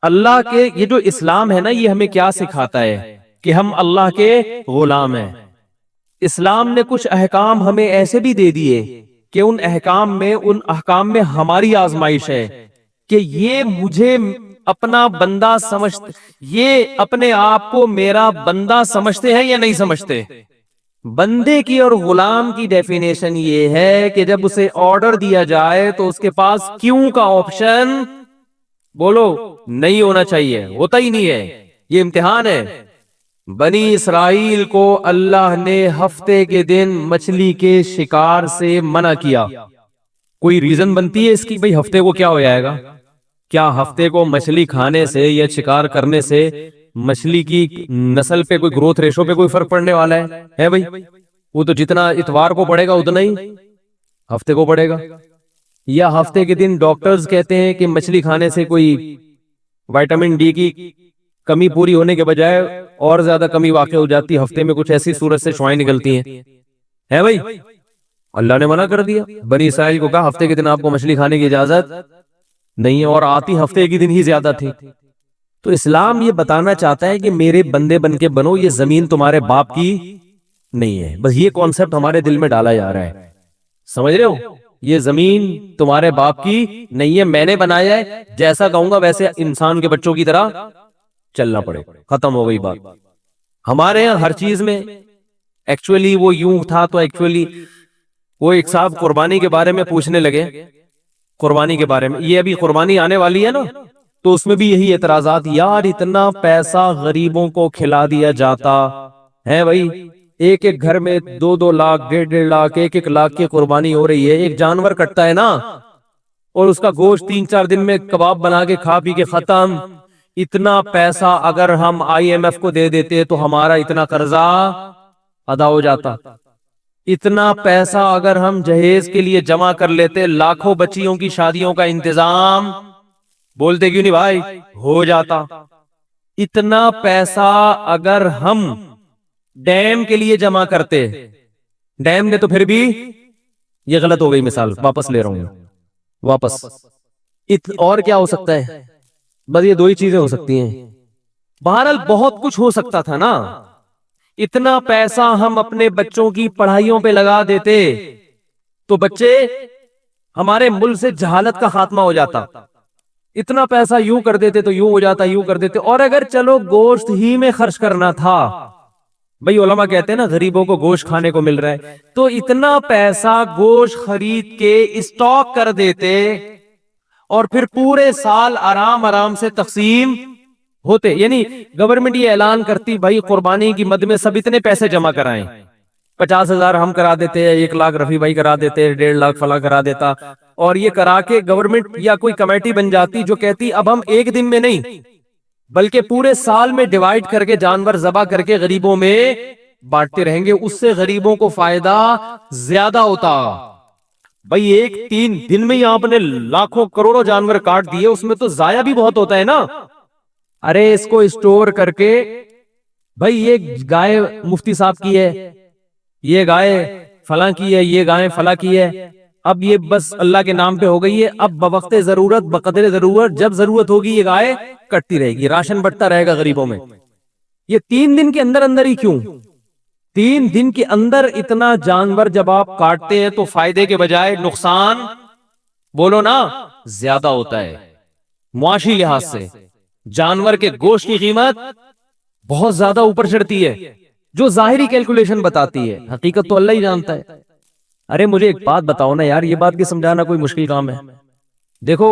اللہ کے یہ جو اسلام ہے نا، یہ ہمیں کیا سکھاتا ہے کہ ہم اللہ کے غلام ہیں۔ اسلام نے کچھ احکام ہمیں ایسے بھی دے دیے کہ ان احکام میں ہماری آزمائش ہے کہ یہ مجھے اپنا بندہ یہ اپنے آپ کو میرا بندہ سمجھتے ہیں یا نہیں سمجھتے۔ بندے کی اور غلام کی ڈیفینیشن یہ ہے کہ جب اسے آرڈر دیا جائے تو اس کے پاس کیوں کا آپشن بولو نہیں ہونا چاہیے، ہوتا ہی نہیں ہے۔ یہ امتحان ہے۔ بنی اسرائیل کو اللہ نے ہفتے کے دن مچھلی کے شکار سے منع کیا۔ کوئی ریزن بنتی ہے اس کی؟ بھئی ہفتے کو کیا ہو جائے گا؟ کیا ہفتے کو مچھلی کھانے سے یا شکار کرنے سے مچھلی کی نسل پہ کوئی گروتھ ریشو پہ کوئی فرق پڑنے والا ہے بھئی؟ وہ تو جتنا اتوار کو پڑے گا اتنا ہی ہفتے کو پڑے گا۔ یا ہفتے کے دن ڈاکٹرز کہتے ہیں کہ مچھلی کھانے سے کوئی وائٹامن ڈی کی کمی پوری ہونے کے بجائے اور زیادہ کمی واقع ہو جاتی ہے، ہفتے میں کچھ ایسی صورت سے شعاعیں نکلتی ہیں، ہے بھائی؟ اللہ نے منع کر دیا، بنی اسرائیل کو کہا ہفتے کے دن آپ کو مچھلی کھانے کی اجازت نہیں ہے، اور آتی ہفتے کے دن ہی زیادہ تھی۔ تو اسلام یہ بتانا چاہتا ہے کہ میرے بندے بن کے بنو، یہ زمین تمہارے باپ کی نہیں ہے۔ بس یہ کانسیپٹ ہمارے دل میں ڈالا جا رہا ہے، سمجھ رہے ہو؟ یہ زمین تمہارے باپ کی نہیں ہے، میں نے بنایا ہے، جیسا کہوں گا ویسے انسان کے بچوں کی طرح چلنا پڑے، ختم ہو گئی بات۔ ہمارے ہاں ہر چیز میں ایکچولی وہ یوں تھا، تو ایکچولی وہ ایک صاحب قربانی کے بارے میں پوچھنے لگے، قربانی کے بارے میں، یہ ابھی قربانی آنے والی ہے نا، تو اس میں بھی یہی اعتراضات، یار اتنا پیسہ غریبوں کو کھلا دیا جاتا ہے بھائی، ایک ایک گھر میں 2-2 لاکھ 1.5 لاکھ 1 لاکھ کی قربانی ہو رہی ہے، ایک جانور کٹتا ہے نا، اور اس کا گوشت 3-4 دن میں کباب بنا کے کھا پی کے ختم۔ اتنا پیسہ اگر ہم IMF کو دے دیتے تو ہمارا اتنا قرضہ ادا ہو جاتا۔ اتنا پیسہ اگر ہم جہیز کے لیے جمع کر لیتے، لاکھوں بچیوں کی شادیوں کا انتظام، بولتے کیوں نہیں بھائی، ہو جاتا۔ اتنا پیسہ اگر ہم ڈیم کے لیے جمع کرتے، ڈیم نے تو پھر بھی، یہ غلط ہو گئی مثال، واپس لے رہا ہوں واپس۔ اور کیا ہو سکتا ہے؟ بس یہ 2 ہی چیزیں ہو سکتی ہیں۔ بہرحال بہت کچھ ہو سکتا تھا نا۔ اتنا پیسہ ہم اپنے بچوں کی پڑھائیوں پہ لگا دیتے تو بچے، ہمارے ملک سے جہالت کا خاتمہ ہو جاتا۔ اتنا پیسہ یوں کر دیتے تو یوں ہو جاتا، یوں کر دیتے۔ اور اگر چلو گوشت ہی میں خرچ کرنا تھا، بھئی علماء کہتے ہیں نا غریبوں کو گوشت کھانے کو مل رہا ہے، تو اتنا پیسہ گوشت خرید کے اسٹاک کر دیتے اور پھر پورے سال آرام سے تقسیم ہوتے۔ یعنی گورنمنٹ یہ اعلان کرتی بھائی قربانی کی مد میں سب اتنے پیسے جمع کرائیں، 50,000 ہم کرا دیتے، 1 لاکھ رفیع بھائی کرا دیتے، 1.5 لاکھ فلاں کرا دیتا، اور یہ کرا کے گورنمنٹ یا کوئی کمیٹی بن جاتی جو کہتی اب ہم ایک دن میں نہیں بلکہ پورے سال میں ڈیوائیڈ کر کے جانور ذبح کر کے غریبوں میں بانٹتے رہیں گے، اس سے غریبوں کو فائدہ زیادہ ہوتا۔ بھئی 3 دن میں ہی آپ نے لاکھوں کروڑوں جانور کاٹ دیے، اس میں تو ضائع بھی بہت ہوتا ہے نا۔ ارے اس کو اسٹور کر کے، بھئی یہ گائے مفتی صاحب کی ہے، یہ گائے فلاں کی ہے، یہ گائے فلاں کی ہے، اب یہ بس اللہ کے نام پہ ہو گئی ہے، اب بوقت ضرورت بقدر ضرورت جب ضرورت ہوگی یہ گائے کٹتی رہے گی، راشن بٹتا رہے گا غریبوں میں۔ یہ 3 دن کے اندر ہی کیوں؟ 3 دن کے اندر اتنا جانور جب آپ کاٹتے ہیں تو فائدے کے بجائے نقصان بولو نا زیادہ ہوتا ہے۔ معاشی لحاظ سے جانور کے گوشت کی قیمت بہت زیادہ اوپر چڑھتی ہے، جو ظاہری کیلکولیشن بتاتی ہے، حقیقت تو اللہ ہی جانتا ہے۔ ارے مجھے ایک بات بتاؤ نا یار، یہ بات کی سمجھانا کوئی مشکل کام ہے؟ دیکھو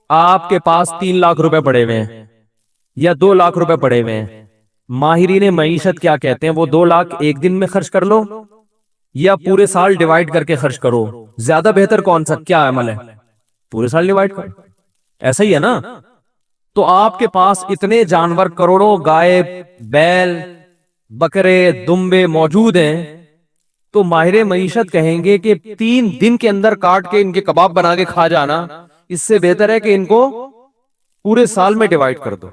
آپ کے پاس 3 لاکھ روپے پڑے ہوئے ہیں یا 2 لاکھ روپے پڑے ہوئے ہیں، ماہرین معیشت کیا کہتے ہیں؟ وہ 2 لاکھ ایک دن میں خرچ کر لو یا پورے سال ڈیوائیڈ کر کے خرچ کرو، زیادہ بہتر کون سا کیا عمل ہے؟ پورے سال ڈیوائیڈ کرو، ایسا ہی ہے نا؟ تو آپ کے پاس اتنے جانور کروڑوں گائے بیل بکرے دمبے موجود ہیں، تو ماہر معیشت کہیں گے کہ 3 دن کے اندر کاٹ کے ان کے کباب بنا کے کھا جانا اس سے بہتر ہے کہ ان کو پورے سال میں ڈیوائیڈ کر دو۔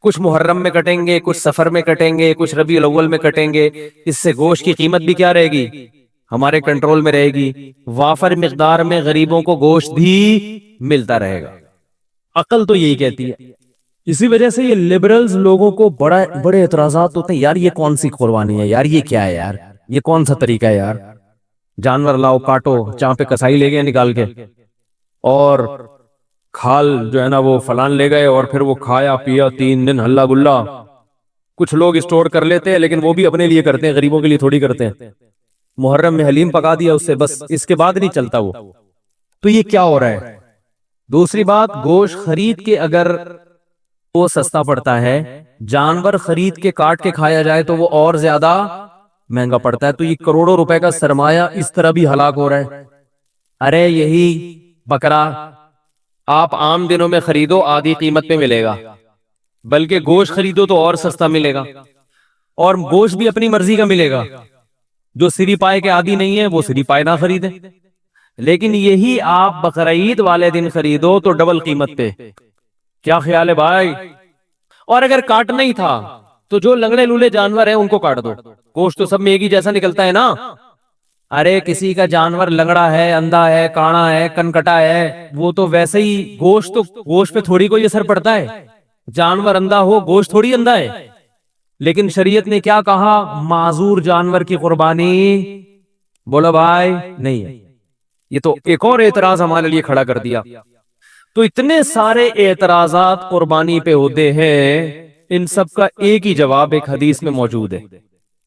کچھ محرم میں کٹیں گے، کچھ سفر میں کٹیں گے، کچھ ربیع الاول میں کٹیں گے، اس سے گوشت کی قیمت بھی کیا رہے گی؟ ہمارے کنٹرول میں رہے گی، وافر مقدار میں غریبوں کو گوشت بھی ملتا رہے گا۔ عقل تو یہی کہتی ہے، اسی وجہ سے یہ لبرلز لوگوں کو بڑے اعتراضات ہوتے ہیں، یار یہ کون سی قربانی ہے یار، یہ کیا ہے یار، یہ کون سا طریقہ ہے یار، جانور لاؤ کاٹو، جہاں پہ کسائی لے گئے نکال کے، اور کھال جو ہے نا وہ فلان لے گئے، اور پھر وہ کھایا پیا 3 دن ہلا گلا۔ کچھ لوگ اسٹور کر لیتے ہیں لیکن وہ بھی اپنے لیے کرتے ہیں، غریبوں کے لیے تھوڑی کرتے ہیں۔ محرم میں حلیم پکا دیا اس سے، بس اس کے بعد نہیں چلتا وہ۔ تو یہ کیا ہو رہا ہے؟ دوسری بات، گوشت خرید کے اگر وہ سستا پڑتا ہے، جانور خرید کے کاٹ کے کھایا جائے تو وہ اور زیادہ مہنگا پڑتا ہے۔ تو یہ کروڑوں روپے کا سرمایہ اس طرح بھی ہلاک ہو رہا ہے۔ ارے یہی بکرا آپ عام دنوں میں خریدو آدھی قیمت پہ ملے گا، بلکہ گوشت خریدو تو اور سستا ملے گا، اور گوشت بھی اپنی مرضی کا ملے گا۔ جو سری پائے کے عادی نہیں ہے وہ سری پائے نہ خریدے، لیکن یہی آپ بقرعید والے دن خریدو تو ڈبل قیمت پہ۔ کیا خیال ہے بھائی؟ اور اگر کاٹنا ہی تھا تو جو لنگڑے لولے جانور ہیں ان کو کاٹ دو، گوشت تو سب میں ایک ہی جیسا نکلتا ہے نا۔ ارے کسی کا جانور لنگڑا ہے، اندھا ہے، کانا ہے، کنکٹا ہے، وہ تو ویسے ہی گوشت پہ تھوڑی کوئی اثر پڑتا ہے۔ جانور اندھا ہو، گوشت تھوڑی اندھا ہے۔ لیکن شریعت نے کیا کہا؟ معذور جانور کی قربانی بولو بھائی نہیں ہے۔ یہ تو ایک اور اعتراض ہمارے لیے کھڑا کر دیا۔ تو اتنے سارے اعتراضات قربانی پہ ہوتے ہیں، ان سب کا ایک ہی جواب ایک حدیث میں موجود ہے۔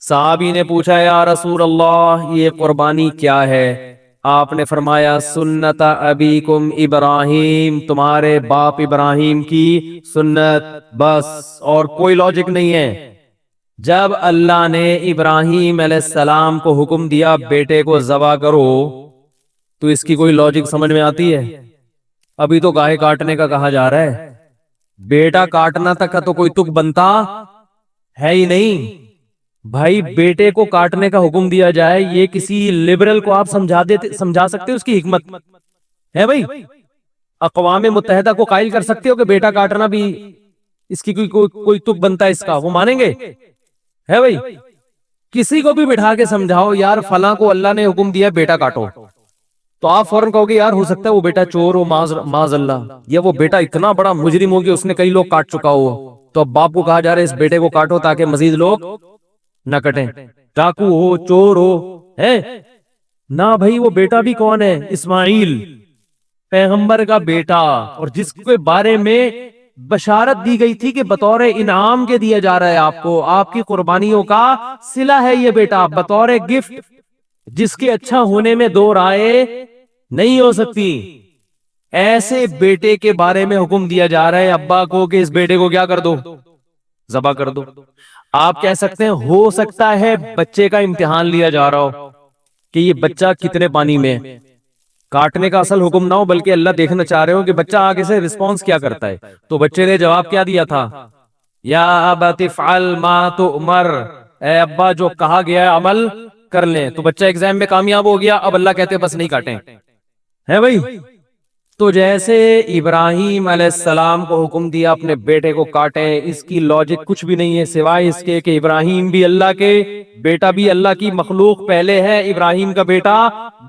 صحابی نے پوچھا یا رسول اللہ یہ قربانی کیا ہے؟ آپ نے فرمایا سنت ابیکم ابراہیم، تمہارے باپ ابراہیم کی سنت، بس اور کوئی لاجک نہیں ہے۔ جب اللہ نے ابراہیم علیہ السلام کو حکم دیا بیٹے کو ذبح کرو تو اس کی کوئی لاجک سمجھ میں آتی ہے؟ ابھی تو گائے کاٹنے کا کہا جا رہا ہے، بیٹا کاٹنا تک کا تو کوئی تک بنتا ہے ہی نہیں۔ بھائی بیٹے کو کاٹنے کا حکم دیا جائے، یہ کسی لبرل کو آپ سمجھا سکتے ہو اس کی حکمت ہے؟ بھائی اقوام متحدہ کو قائل کر سکتے ہو کہ بیٹا کاٹنا بھی اس کی کوئی تک بنتا ہے؟ اس کا وہ مانیں گے؟ ہے بھائی کسی کو بھی بٹھا کے سمجھاؤ یار فلاں کو اللہ نے حکم دیا بیٹا کاٹو، تو آپ فوراً کہو گے یار ہو سکتا ہے وہ بیٹا چور ہو، معاذ اللہ، یا وہ بیٹا اتنا بڑا مجرم ہو کہ اس نے کئی لوگ کاٹ چکا ہو، تو اب باپ کو کہا جا رہا ہے اس بیٹے کو کاٹو تاکہ مزید لوگ نہ کٹیں۔ ڈاکو ہو، چور ہو، ہے نہ بھائی وہ بیٹا بھی کون ہے؟ اسماعیل پیغمبر کا بیٹا، اور جس کے بارے میں بشارت دی گئی تھی کہ بطور انعام کے دیا جا رہا ہے آپ کو، آپ کی قربانیوں کا صلہ ہے یہ بیٹا، بطور گفٹ، جس کے اچھا ہونے میں دو رائے نہیں ہو سکتی۔ ایسے بیٹے کے بارے میں حکم دیا جا رہا ہے ابا کو کہ اس بیٹے کو کیا کر دو؟ ذبح کر دو۔ آپ کہہ سکتے ہیں ہو سکتا ہے بچے کا امتحان لیا جا رہا ہو کہ یہ بچہ کتنے پانی میں، کاٹنے کا اصل حکم نہ ہو بلکہ اللہ دیکھنا چاہ رہے ہو کہ بچہ آگے سے رسپانس کیا کرتا ہے۔ تو بچے نے جواب کیا دیا تھا؟ یا ابت افعل ما تؤمر، اے ابا جو کہا گیا ہے عمل کر لیں۔ تو بچہ ایگزام میں کامیاب ہو گیا، اب اللہ کہتے ہیں بس نہیں کاٹیں، ہے بھائی؟ تو جیسے ابراہیم علیہ السلام کو حکم دیا اپنے بیٹے کو کاٹیں، اس کی لاجک کچھ بھی نہیں ہے سوائے اس کے کہ ابراہیم بھی اللہ کے، بیٹا بھی اللہ کی مخلوق پہلے ہے، ابراہیم کا بیٹا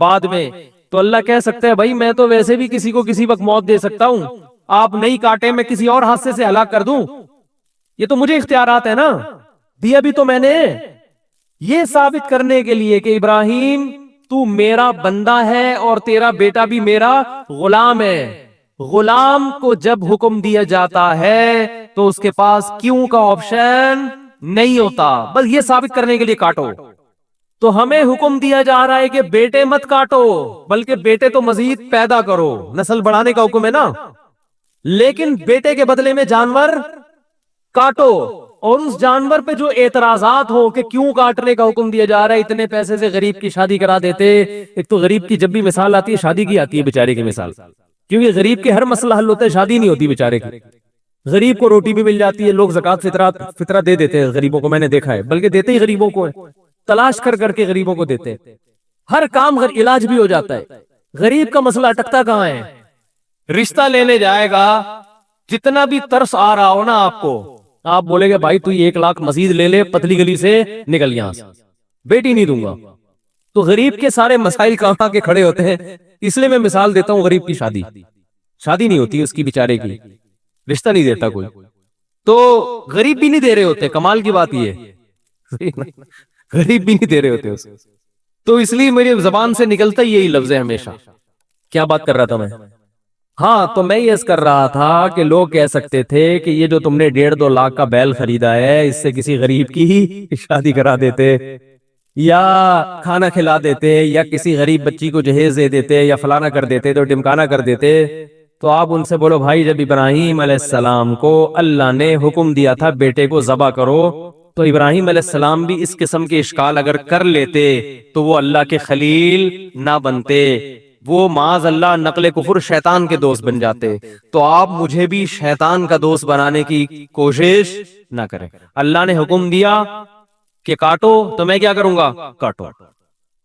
بعد میں۔ تو اللہ کہہ سکتا ہے بھائی میں تو ویسے بھی کسی کو کسی وقت موت دے سکتا ہوں، آپ نہیں کاٹیں میں کسی اور حادثے سے ہلاک کر دوں، یہ تو مجھے اختیارات ہے نا، دیا بھی تو میں نے، یہ ثابت کرنے کے لیے کہ ابراہیم تو میرا بندہ ہے اور تیرا بیٹا بھی میرا غلام ہے۔ غلام کو جب حکم دیا جاتا ہے تو اس کے پاس کیوں کا آپشن نہیں ہوتا، بس یہ ثابت کرنے کے لیے کاٹو۔ تو ہمیں حکم دیا جا رہا ہے کہ بیٹے مت کاٹو بلکہ بیٹے تو مزید پیدا کرو، نسل بڑھانے کا حکم ہے نا، لیکن بیٹے کے بدلے میں جانور کاٹو۔ اور اس جانور پہ جو اعتراضات ہو کہ کیوں کاٹنے کا حکم دیا جا رہا ہے، اتنے پیسے سے غریب کی شادی کرا دیتے۔ ایک تو غریب کی جب بھی مثال آتی ہے شادی کی آتی ہے بیچارے کی مثال، کیونکہ غریب کے ہر مسئلہ حل ہوتا ہے، شادی نہیں ہوتی بیچارے کی۔ غریب کو روٹی بھی مل جاتی ہے، لوگ زکات فطرہ دے دیتے ہیں غریبوں کو، میں نے دیکھا ہے، بلکہ دیتے ہی غریبوں کو ہے، تلاش کر کر کے غریبوں کو دیتے ہیں، ہر کام علاج بھی ہو جاتا ہے۔ غریب کا مسئلہ اٹکتا کہاں ہے؟ رشتہ لینے جائے گا، جتنا بھی ترس آ رہا ہو نا آپ کو، آپ بولے گے بھائی تو 1 لاکھ مزید لے لے، پتلی گلی سے نکل یہاں سے، بیٹی نہیں دوں گا۔ تو غریب کے سارے مسائل کہاں کے کھڑے ہوتے ہیں؟ اس لیے میں مثال دیتا ہوں غریب کی شادی نہیں ہوتی اس کی بیچارے کی، رشتہ نہیں دیتا کوئی، تو غریب بھی نہیں دے رہے ہوتے. کمال کی بات یہ غریب بھی نہیں دے رہے ہوتے اسے. تو اس لیے میری زبان سے نکلتا ہی یہی لفظ ہے ہمیشہ. کیا بات کر رہا تھا میں؟ ہاں تو میں یہ کر رہا تھا کہ لوگ کہہ سکتے تھے کہ یہ جو تم نے 1.5-2 لاکھ کا بیل خریدا ہے اس سے کسی غریب کی ہی شادی کرا دیتے یا کھانا کھلا دیتے یا کسی غریب بچی کو جہیز دے دیتے یا فلانا کر دیتے تو ڈمکانا کر دیتے. تو آپ ان سے بولو بھائی جب ابراہیم علیہ السلام کو اللہ نے حکم دیا تھا بیٹے کو ذبح کرو تو ابراہیم علیہ السلام بھی اس قسم کے اشکال اگر کر لیتے تو وہ اللہ کے خلیل نہ بنتے, وہ معاذ اللہ نقل کفر شیطان کے دوست بن جاتے. تو آپ مجھے بھی شیطان کا دوست بنانے کی کوشش نہ کریں. اللہ نے حکم دیا کہ کاٹو تو میں کیا کروں گا, کاٹو.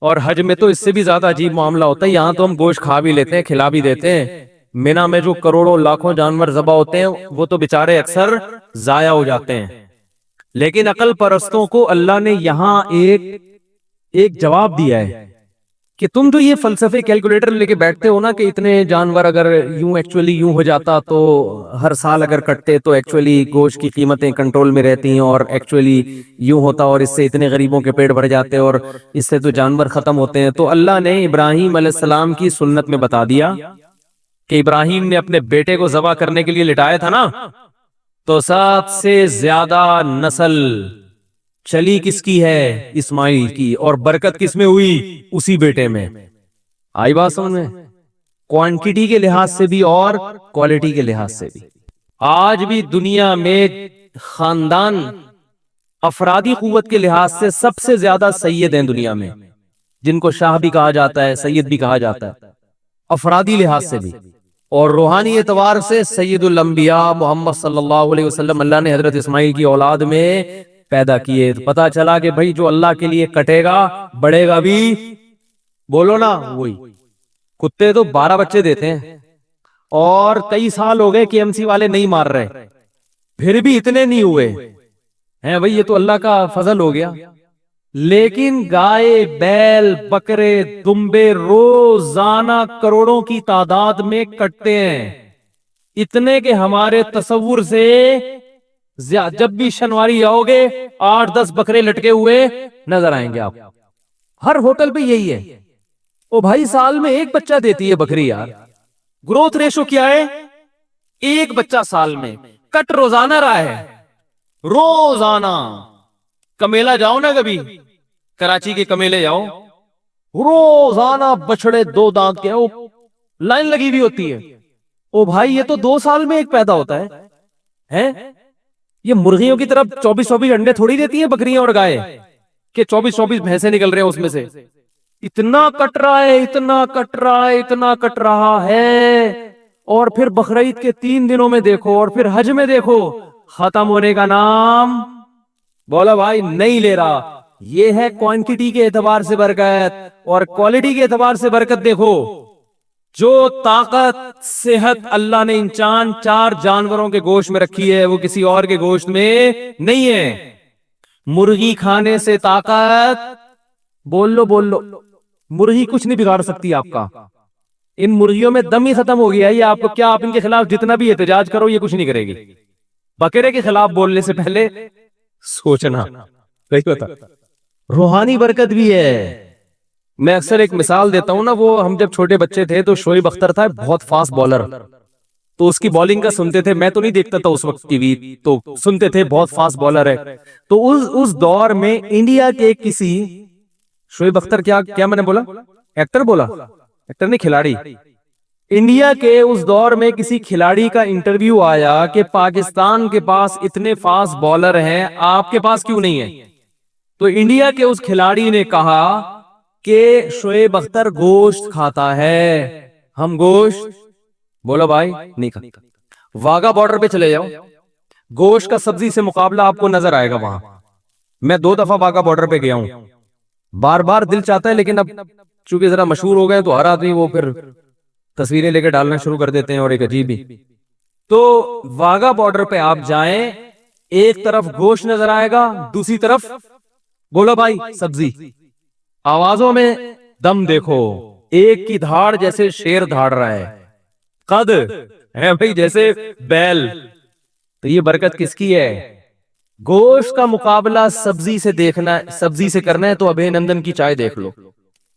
اور حج میں تو اس سے بھی زیادہ عجیب معاملہ ہوتا ہے. یہاں تو ہم گوشت کھا بھی لیتے ہیں, کھلا بھی دیتے ہیں. مینا میں جو کروڑوں لاکھوں جانور ذبح ہوتے ہیں وہ تو بےچارے اکثر ضائع ہو جاتے ہیں. لیکن عقل پرستوں کو اللہ نے یہاں ایک جواب دیا ہے کہ تم تو یہ فلسفے کیلکولیٹر لے کے بیٹھتے ہو نا کہ اتنے جانور اگر یوں ہو جاتا تو ہر سال اگر کٹتے تو ایکچولی گوشت کی قیمتیں کنٹرول میں رہتی ہیں اور ایکچولی یوں ہوتا اور اس سے اتنے غریبوں کے پیٹ بھر جاتے اور اس سے تو جانور ختم ہوتے ہیں. تو اللہ نے ابراہیم علیہ السلام کی سنت میں بتا دیا کہ ابراہیم نے اپنے بیٹے کو ذبح کرنے کے لیے لٹایا تھا نا, تو 7 سے زیادہ نسل چلی کس کی ہے, اسماعیل کی, اور برکت کس میں ہوئی, اسی بیٹے میں. آئی بات سمجھ میں؟ کوانٹیٹی کے لحاظ سے بھی اور کوالٹی کے لحاظ سے بھی. آج بھی دنیا میں خاندان افرادی قوت کے لحاظ سے سب سے زیادہ سید ہیں دنیا میں, جن کو شاہ بھی کہا جاتا ہے, سید بھی کہا جاتا ہے, افرادی لحاظ سے بھی. اور روحانی اعتبار سے سید الانبیاء محمد صلی اللہ علیہ وسلم اللہ نے حضرت اسماعیل کی اولاد میں پیدا کیے. پتا چلا کہ بھائی جو اللہ کے لیے کٹے گا بڑھے گا بھی, بولو نا وہی. کتے تو 12 بچے دیتے ہیں اور کئی سال ہو گئے کے ایم سی والے نہیں مار رہے, پھر بھی اتنے نہیں ہوئے ہیں بھائی, یہ تو اللہ کا فضل ہو گیا. لیکن گائے, بیل, بکرے, دمبے روزانہ کروڑوں کی تعداد میں کٹتے ہیں, اتنے کہ ہمارے تصور سے جب بھی شنواری آؤ گے 8-10 بکرے لٹکے ہوئے نظر آئیں گے آپ. ہر ہوٹل پہ یہی ہے. او بھائی سال میں 1 بچہ دیتی ہے بکری یار. گروتھ ریشو کیا ہے, 1 بچہ سال میں. کٹ روزانہ رہا ہے, روزانہ. کمیلا جاؤ نا کبھی, کراچی کے کمیلے جاؤ, روزانہ بچڑے 2 دانت کے لائن لگی ہوئی ہوتی ہے. او بھائی یہ تو 2 سال میں ایک پیدا ہوتا ہے. یہ مرغیوں کی طرف 24-24 انڈے تھوڑی دیتی ہیں بکریاں اور گائے کہ 24-24 بھینسیں نکل رہے ہیں اس میں سے. اتنا کٹ رہا ہے, اتنا کٹ رہا ہے, اتنا کٹ رہا ہے. اور پھر بقرعید کے 3 دنوں میں دیکھو اور پھر حج میں دیکھو, ختم ہونے کا نام بولا بھائی نہیں لے رہا. یہ ہے کوانٹیٹی کے اعتبار سے برکت, اور کوالٹی کے اعتبار سے برکت دیکھو. جو طاقت صحت اللہ نے ان 4 جانوروں کے گوشت میں رکھی ہے وہ کسی اور کے گوشت میں نہیں ہے. مرغی کھانے سے طاقت, بول لو مرغی کچھ نہیں بگاڑ سکتی آپ کا. ان مرغیوں میں دم ہی ختم ہو گیا ہے. یہ آپ کو کیا, آپ ان کے خلاف جتنا بھی احتجاج کرو یہ کچھ نہیں کرے گی. بکرے کے خلاف بولنے سے پہلے سوچنا. روحانی برکت بھی ہے. میں اکثر ایک مثال دیتا ہوں نا, وہ ہم جب چھوٹے بچے تھے تو شعیب اختر تھا بہت فاسٹ بالر, تو اس کی بالنگ کا سنتے تھے. میں تو نہیں دیکھتا تھا اس وقت کی بھی, تو سنتے تھے بہت فاسٹ بالر ہے. تو اس دور میں انڈیا کے کسی شعیب اختر, کیا میں نے بولا, ایکٹر بولا, ایکٹر نہیں کھلاڑی. انڈیا کے اس دور میں کسی کھلاڑی کا انٹرویو آیا کہ پاکستان کے پاس اتنے فاسٹ بالر ہیں, آپ کے پاس کیوں نہیں ہے. تو انڈیا کے اس کھلاڑی نے کہا کہ شعیب اختر گوشت کھاتا ہے, ہم گوشت, بولا بھائی نہیں کھاتا. واگا بارڈر پہ چلے جاؤ, گوشت کا سبزی سے مقابلہ آپ کو نظر آئے گا وہاں. میں 2 دفعہ واگا بارڈر پہ گیا ہوں, بار بار دل چاہتا ہے, لیکن اب چونکہ ذرا مشہور ہو گئے تو ہر آدمی وہ پھر تصویریں لے کے ڈالنا شروع کر دیتے ہیں, اور ایک عجیب ہی. تو واگا بارڈر پہ آپ جائیں, ایک طرف گوشت نظر آئے گا, دوسری طرف بولو بھائی سبزی. آوازوں میں دم دیکھو, ایک کی دھاڑ جیسے شیر دھاڑ رہا ہے, قد ہے بھائی جیسے بیل, تو یہ برکت کس کی ہے؟ گوشت کا مقابلہ سبزی سے دیکھنا، سبزی سے کرنا ہے تو ابے نندن کی چائے دیکھ لو،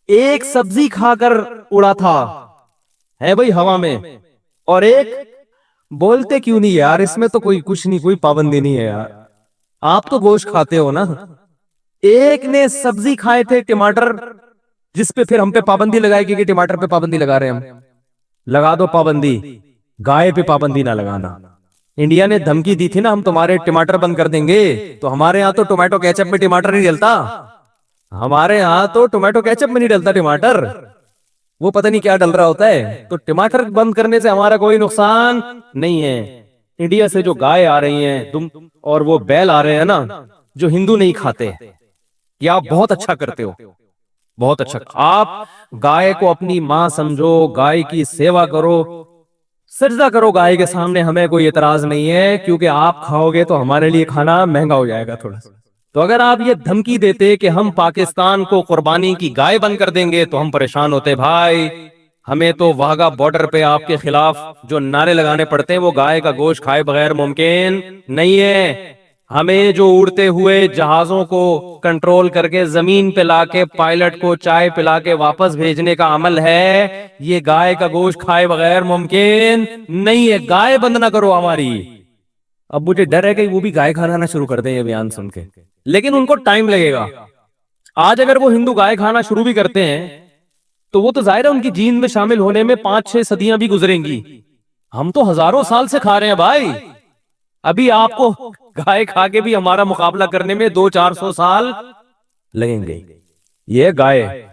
ایک سبزی کھا کر اڑا تھا ہے بھائی ہوا میں، اور ایک بولتے کیوں نہیں یار اس میں تو کوئی کچھ نہیں، کوئی پابندی نہیں ہے یار، آپ تو گوشت کھاتے ہو نا۔ ایک نے سبزی کھائے تھے ٹماٹر، جس پہ پھر ہم پہ پابندی لگائے گی کہ ٹماٹر پہ پابندی لگا رہے ہیں ہم، لگا دو پابندی، گائے پہ پابندی نہ لگانا۔ انڈیا نے دھمکی دی تھی نا ہم تمہارے ٹماٹر بند کر دیں گے، تو ہمارے یہاں تو ٹومیٹو کیچپ میں ٹماٹر نہیں ڈلتا، ہمارے یہاں تو ٹومیٹو کیچپ میں نہیں ڈلتا ٹماٹر، وہ پتہ نہیں کیا ڈل رہا ہوتا ہے۔ تو ٹماٹر بند کرنے سے ہمارا کوئی نقصان نہیں ہے۔ انڈیا سے جو گائے آ رہی ہیں اور وہ بیل آ رہے ہیں نا جو ہندو نہیں کھاتے، یہ آپ بہت اچھا کرتے ہو، بہت اچھا، آپ گائے کو اپنی ماں سمجھو، گائے کی سیوا کرو، سجدہ کرو گائے کے سامنے، ہمیں کوئی اعتراض نہیں ہے، کیونکہ آپ کھاؤ گے تو ہمارے لیے کھانا مہنگا ہو جائے گا تھوڑا سا۔ تو اگر آپ یہ دھمکی دیتے کہ ہم پاکستان کو قربانی کی گائے بند کر دیں گے تو ہم پریشان ہوتے، بھائی ہمیں تو واگا بارڈر پہ آپ کے خلاف جو نعرے لگانے پڑتے ہیں وہ گائے کا گوشت کھائے بغیر ممکن نہیں ہے۔ ہمیں جو اڑتے ہوئے جہازوں کو کنٹرول کر کے زمین پہ لا کے پائلٹ کو چائے پلا کے واپس بھیجنے کا عمل ہے، یہ گائے کا گوشت کھائے بغیر ممکن نہیں ہے۔ گائے بند نہ کرو ہماری۔ اب مجھے ڈر ہے کہ وہ بھی گائے کھانا نہ شروع کر دیں یہ بیان سن کے، لیکن ان کو ٹائم لگے گا۔ آج اگر وہ ہندو گائے کھانا شروع بھی کرتے ہیں تو وہ تو ظاہر ہے ان کی جین میں شامل ہونے میں 5-6 صدیاں بھی گزریں گی، ہم تو ہزاروں سال سے کھا رہے ہیں بھائی، ابھی آپ کو گائے کھا کے بھی ہمارا مقابلہ کرنے میں 200-400 سال لگیں گے۔ یہ گائے،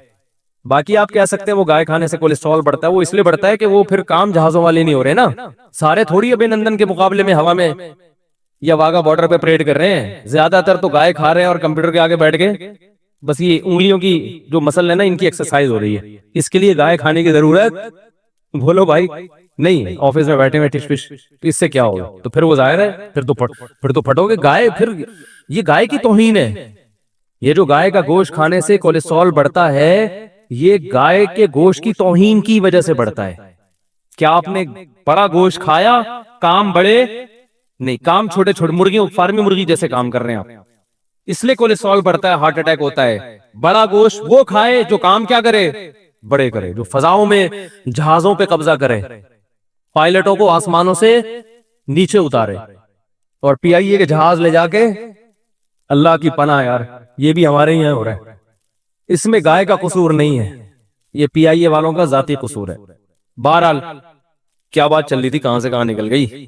باقی آپ کہہ سکتے ہیں وہ گائے کھانے سے کولیسٹرول بڑھتا ہے، وہ اس لیے بڑھتا ہے کہ وہ پھر کام جہازوں والے نہیں ہو رہے نا، سارے تھوڑی ابے نندن کے مقابلے میں ہوا میں یا واگا بارڈر پہ پریڈ کر رہے ہیں، زیادہ تر تو گائے کھا رہے ہیں اور کمپیوٹر کے آگے بیٹھ کے بس یہ انگلیوں کی جو مسل ہے نا ان کی ایکسرسائز ہو رہی ہے، اس کے لیے گائے کھانے کی ضرورت بولو بھائی نہیں۔ آفس میں بیٹھے ہوئے ٹش پش تو اس سے کیا ہوگا؟ تو پھر وہ ظاہر ہے پھر تو پھٹو گے گائے، پھر یہ گائے کی توہین ہے۔ یہ جو گائے کا گوشت کھانے سے کولیسٹرول بڑھتا ہے یہ گائے کے گوشت کی توہین کی وجہ سے بڑھتا ہے۔ کیا آپ نے بڑا گوشت کھایا، کام بڑے نہیں، کام چھوٹے چھوٹے، مرغیوں فارمی مرغی جیسے کام کر رہے ہیں آپ، اس لیے کولیسٹرول بڑھتا ہے، ہارٹ اٹیک ہوتا ہے۔ بڑا گوشت وہ کھائے جو کام کیا کرے، بڑے کرے، جو فضاؤں میں جہازوں پہ قبضہ کرے، پائلٹوں کو آسمانوں سے نیچے اتارے، اور پی آئی اے کے جہاز لے جا کے، اللہ کی پناہ یار یہ بھی ہمارے یہاں ہو رہا ہے، اس میں گائے کا قصور نہیں ہے، یہ پی آئی اے والوں کا ذاتی قصور ہے۔ بہرحال کیا بات چل رہی تھی، کہاں سے کہاں نکل گئی؟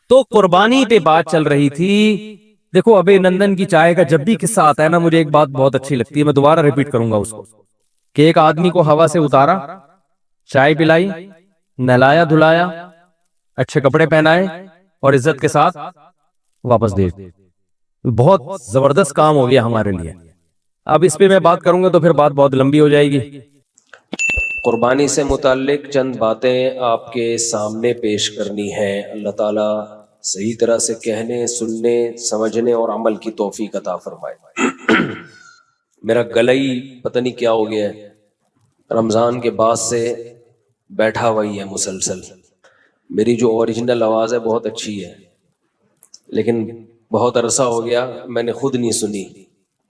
تو قربانی پہ بات چل رہی تھی۔ دیکھو ابے نندن کی چائے کا جب بھی قصہ آتا ہے نا مجھے ایک بات بہت اچھی لگتی ہے، میں دوبارہ ریپیٹ کروں گا اس کو، کہ ایک آدمی کو ہوا سے اتارا، چائے پلائی، نہلایا دھلایا، اچھے کپڑے پہنائے اور عزت کے ساتھ واپس دے۔ بہت زبردست کام ہو گیا ہمارے لیے۔ اب اس پہ میں بات کروں گا تو پھر بات بہت لمبی ہو جائے گی۔ قربانی سے متعلق چند باتیں آپ کے سامنے پیش کرنی ہیں۔ اللہ تعالیٰ صحیح طرح سے کہنے، سننے، سمجھنے اور عمل کی توفیق عطا فرمائے۔ میرا گلا ہی پتہ نہیں کیا ہو گیا ہے، رمضان کے بعد سے بیٹھا ہوا ہی ہے مسلسل۔ میری جو اوریجنل آواز ہے بہت اچھی ہے، لیکن بہت عرصہ ہو گیا میں نے خود نہیں سنی،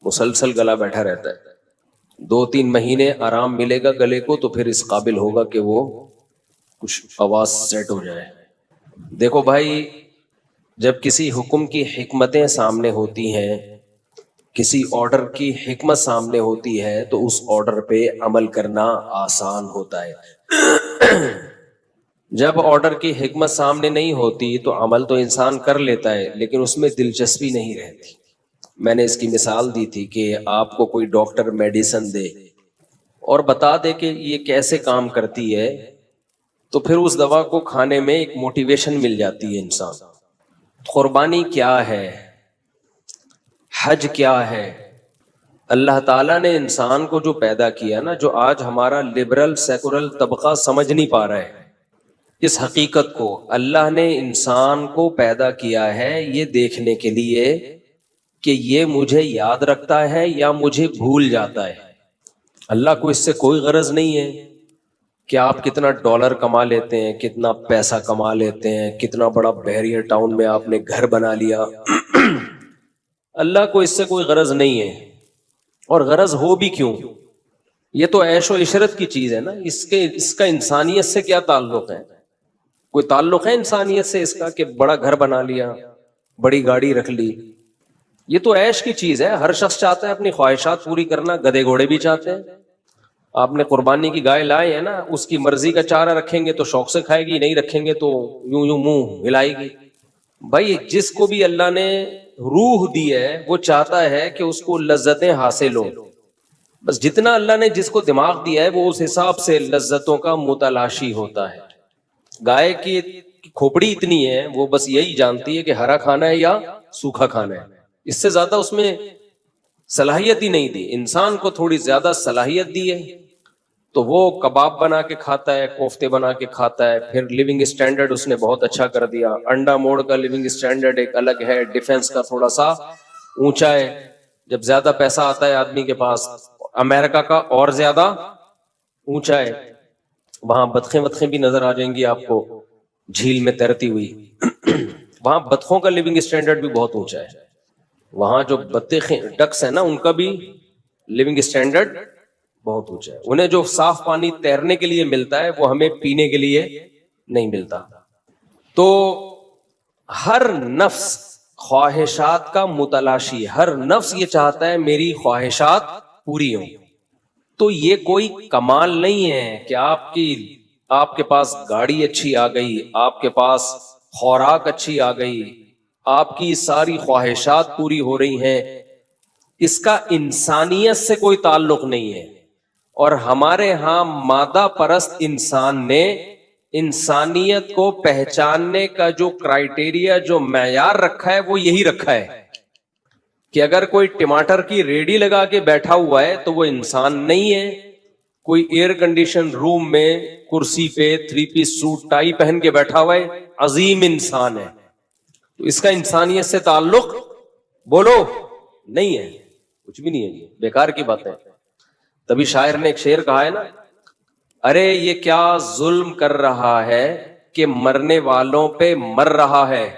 مسلسل گلا بیٹھا رہتا ہے۔ 2-3 مہینے آرام ملے گا گلے کو تو پھر اس قابل ہوگا کہ وہ کچھ آواز سیٹ ہو جائے۔ دیکھو بھائی، جب کسی حکم کی حکمتیں سامنے ہوتی ہیں، کسی آرڈر کی حکمت سامنے ہوتی ہے تو اس آرڈر پہ عمل کرنا آسان ہوتا ہے۔ جب آرڈر کی حکمت سامنے نہیں ہوتی تو عمل تو انسان کر لیتا ہے لیکن اس میں دلچسپی نہیں رہتی۔ میں نے اس کی مثال دی تھی کہ آپ کو کوئی ڈاکٹر میڈیسن دے اور بتا دے کہ یہ کیسے کام کرتی ہے تو پھر اس دوا کو کھانے میں ایک موٹیویشن مل جاتی ہے انسان۔ قربانی کیا ہے، حج کیا ہے؟ اللہ تعالیٰ نے انسان کو جو پیدا کیا نا، جو آج ہمارا لبرل سیکولر طبقہ سمجھ نہیں پا رہا ہے اس حقیقت کو، اللہ نے انسان کو پیدا کیا ہے یہ دیکھنے کے لیے کہ یہ مجھے یاد رکھتا ہے یا مجھے بھول جاتا ہے۔ اللہ کو اس سے کوئی غرض نہیں ہے کہ آپ کتنا ڈالر کما لیتے ہیں, کتنا پیسہ کما لیتے ہیں, کتنا بڑا بیریر ٹاؤن میں آپ نے گھر بنا لیا. اللہ کو اس سے کوئی غرض نہیں ہے, اور غرض ہو بھی کیوں, یہ تو عیش و عشرت کی چیز ہے نا. اس کا انسانیت سے کیا تعلق ہے؟ کوئی تعلق ہے انسانیت سے اس کا کہ بڑا گھر بنا لیا, بڑی گاڑی رکھ لی؟ یہ تو عیش کی چیز ہے. ہر شخص چاہتا ہے اپنی خواہشات پوری کرنا, گدھے گھوڑے بھی چاہتے ہیں. آپ نے قربانی کی گائے لائے ہیں نا, اس کی مرضی کا چارہ رکھیں گے تو شوق سے کھائے گی, نہیں رکھیں گے تو یوں یوں منہ ہلائے گی. بھائی جس کو بھی اللہ نے روح دی ہے وہ چاہتا ہے کہ اس کو لذتیں حاصل ہوں. بس جتنا اللہ نے جس کو دماغ دیا ہے وہ اس حساب سے لذتوں کا متلاشی ہوتا ہے. گائے کی کھوپڑی اتنی ہے, وہ بس یہی جانتی ہے کہ ہرا کھانا ہے یا سوکھا کھانا ہے, اس سے زیادہ اس میں صلاحیت ہی نہیں دی. انسان کو تھوڑی زیادہ صلاحیت دی ہے تو وہ کباب بنا کے کھاتا ہے, کوفتے بنا کے کھاتا ہے. پھر لیونگ اسٹینڈرڈ اس نے بہت اچھا کر دیا. انڈا موڑ کا لیونگ اسٹینڈرڈ ایک الگ ہے, ڈیفنس کا تھوڑا سا اونچا ہے. جب زیادہ پیسہ آتا ہے آدمی کے پاس, امریکہ کا اور زیادہ اونچا ہے. وہاں بطخیں بھی نظر آ جائیں گی آپ کو جھیل میں تیرتی ہوئی. وہاں بطخوں کا لیونگ اسٹینڈرڈ بھی بہت اونچا ہے. وہاں جو بطخیں ڈکس ہیں نا, ان کا بھی لیونگ اسٹینڈرڈ بہت اونچا ہے. انہیں جو صاف پانی تیرنے کے لیے ملتا ہے وہ ہمیں پینے کے لیے نہیں ملتا. تو ہر نفس خواہشات کا متلاشی, ہر نفس یہ چاہتا ہے میری خواہشات پوری ہوں. تو یہ کوئی کمال نہیں ہے کہ آپ کے پاس گاڑی اچھی آ گئی, آپ کے پاس خوراک اچھی آ گئی, آپ کی ساری خواہشات پوری ہو رہی ہیں. اس کا انسانیت سے کوئی تعلق نہیں ہے. اور ہمارے ہاں مادہ پرست انسان نے انسانیت کو پہچاننے کا جو کرائیٹیریا, جو معیار رکھا ہے وہ یہی رکھا ہے کہ اگر کوئی ٹماٹر کی ریڑھی لگا کے بیٹھا ہوا ہے تو وہ انسان نہیں ہے. کوئی ایئر کنڈیشن روم میں کرسی پہ 3 پیس سوٹ ٹائی پہن کے بیٹھا ہوا ہے, عظیم انسان ہے. تو اس کا انسانیت سے تعلق بولو نہیں ہے, کچھ بھی نہیں ہے, بیکار کی بات ہے. تبھی شاعر نے ایک شعر کہا ہے نا, ارے یہ کیا ظلم کر رہا ہے کہ مرنے والوں پہ مر رہا ہے.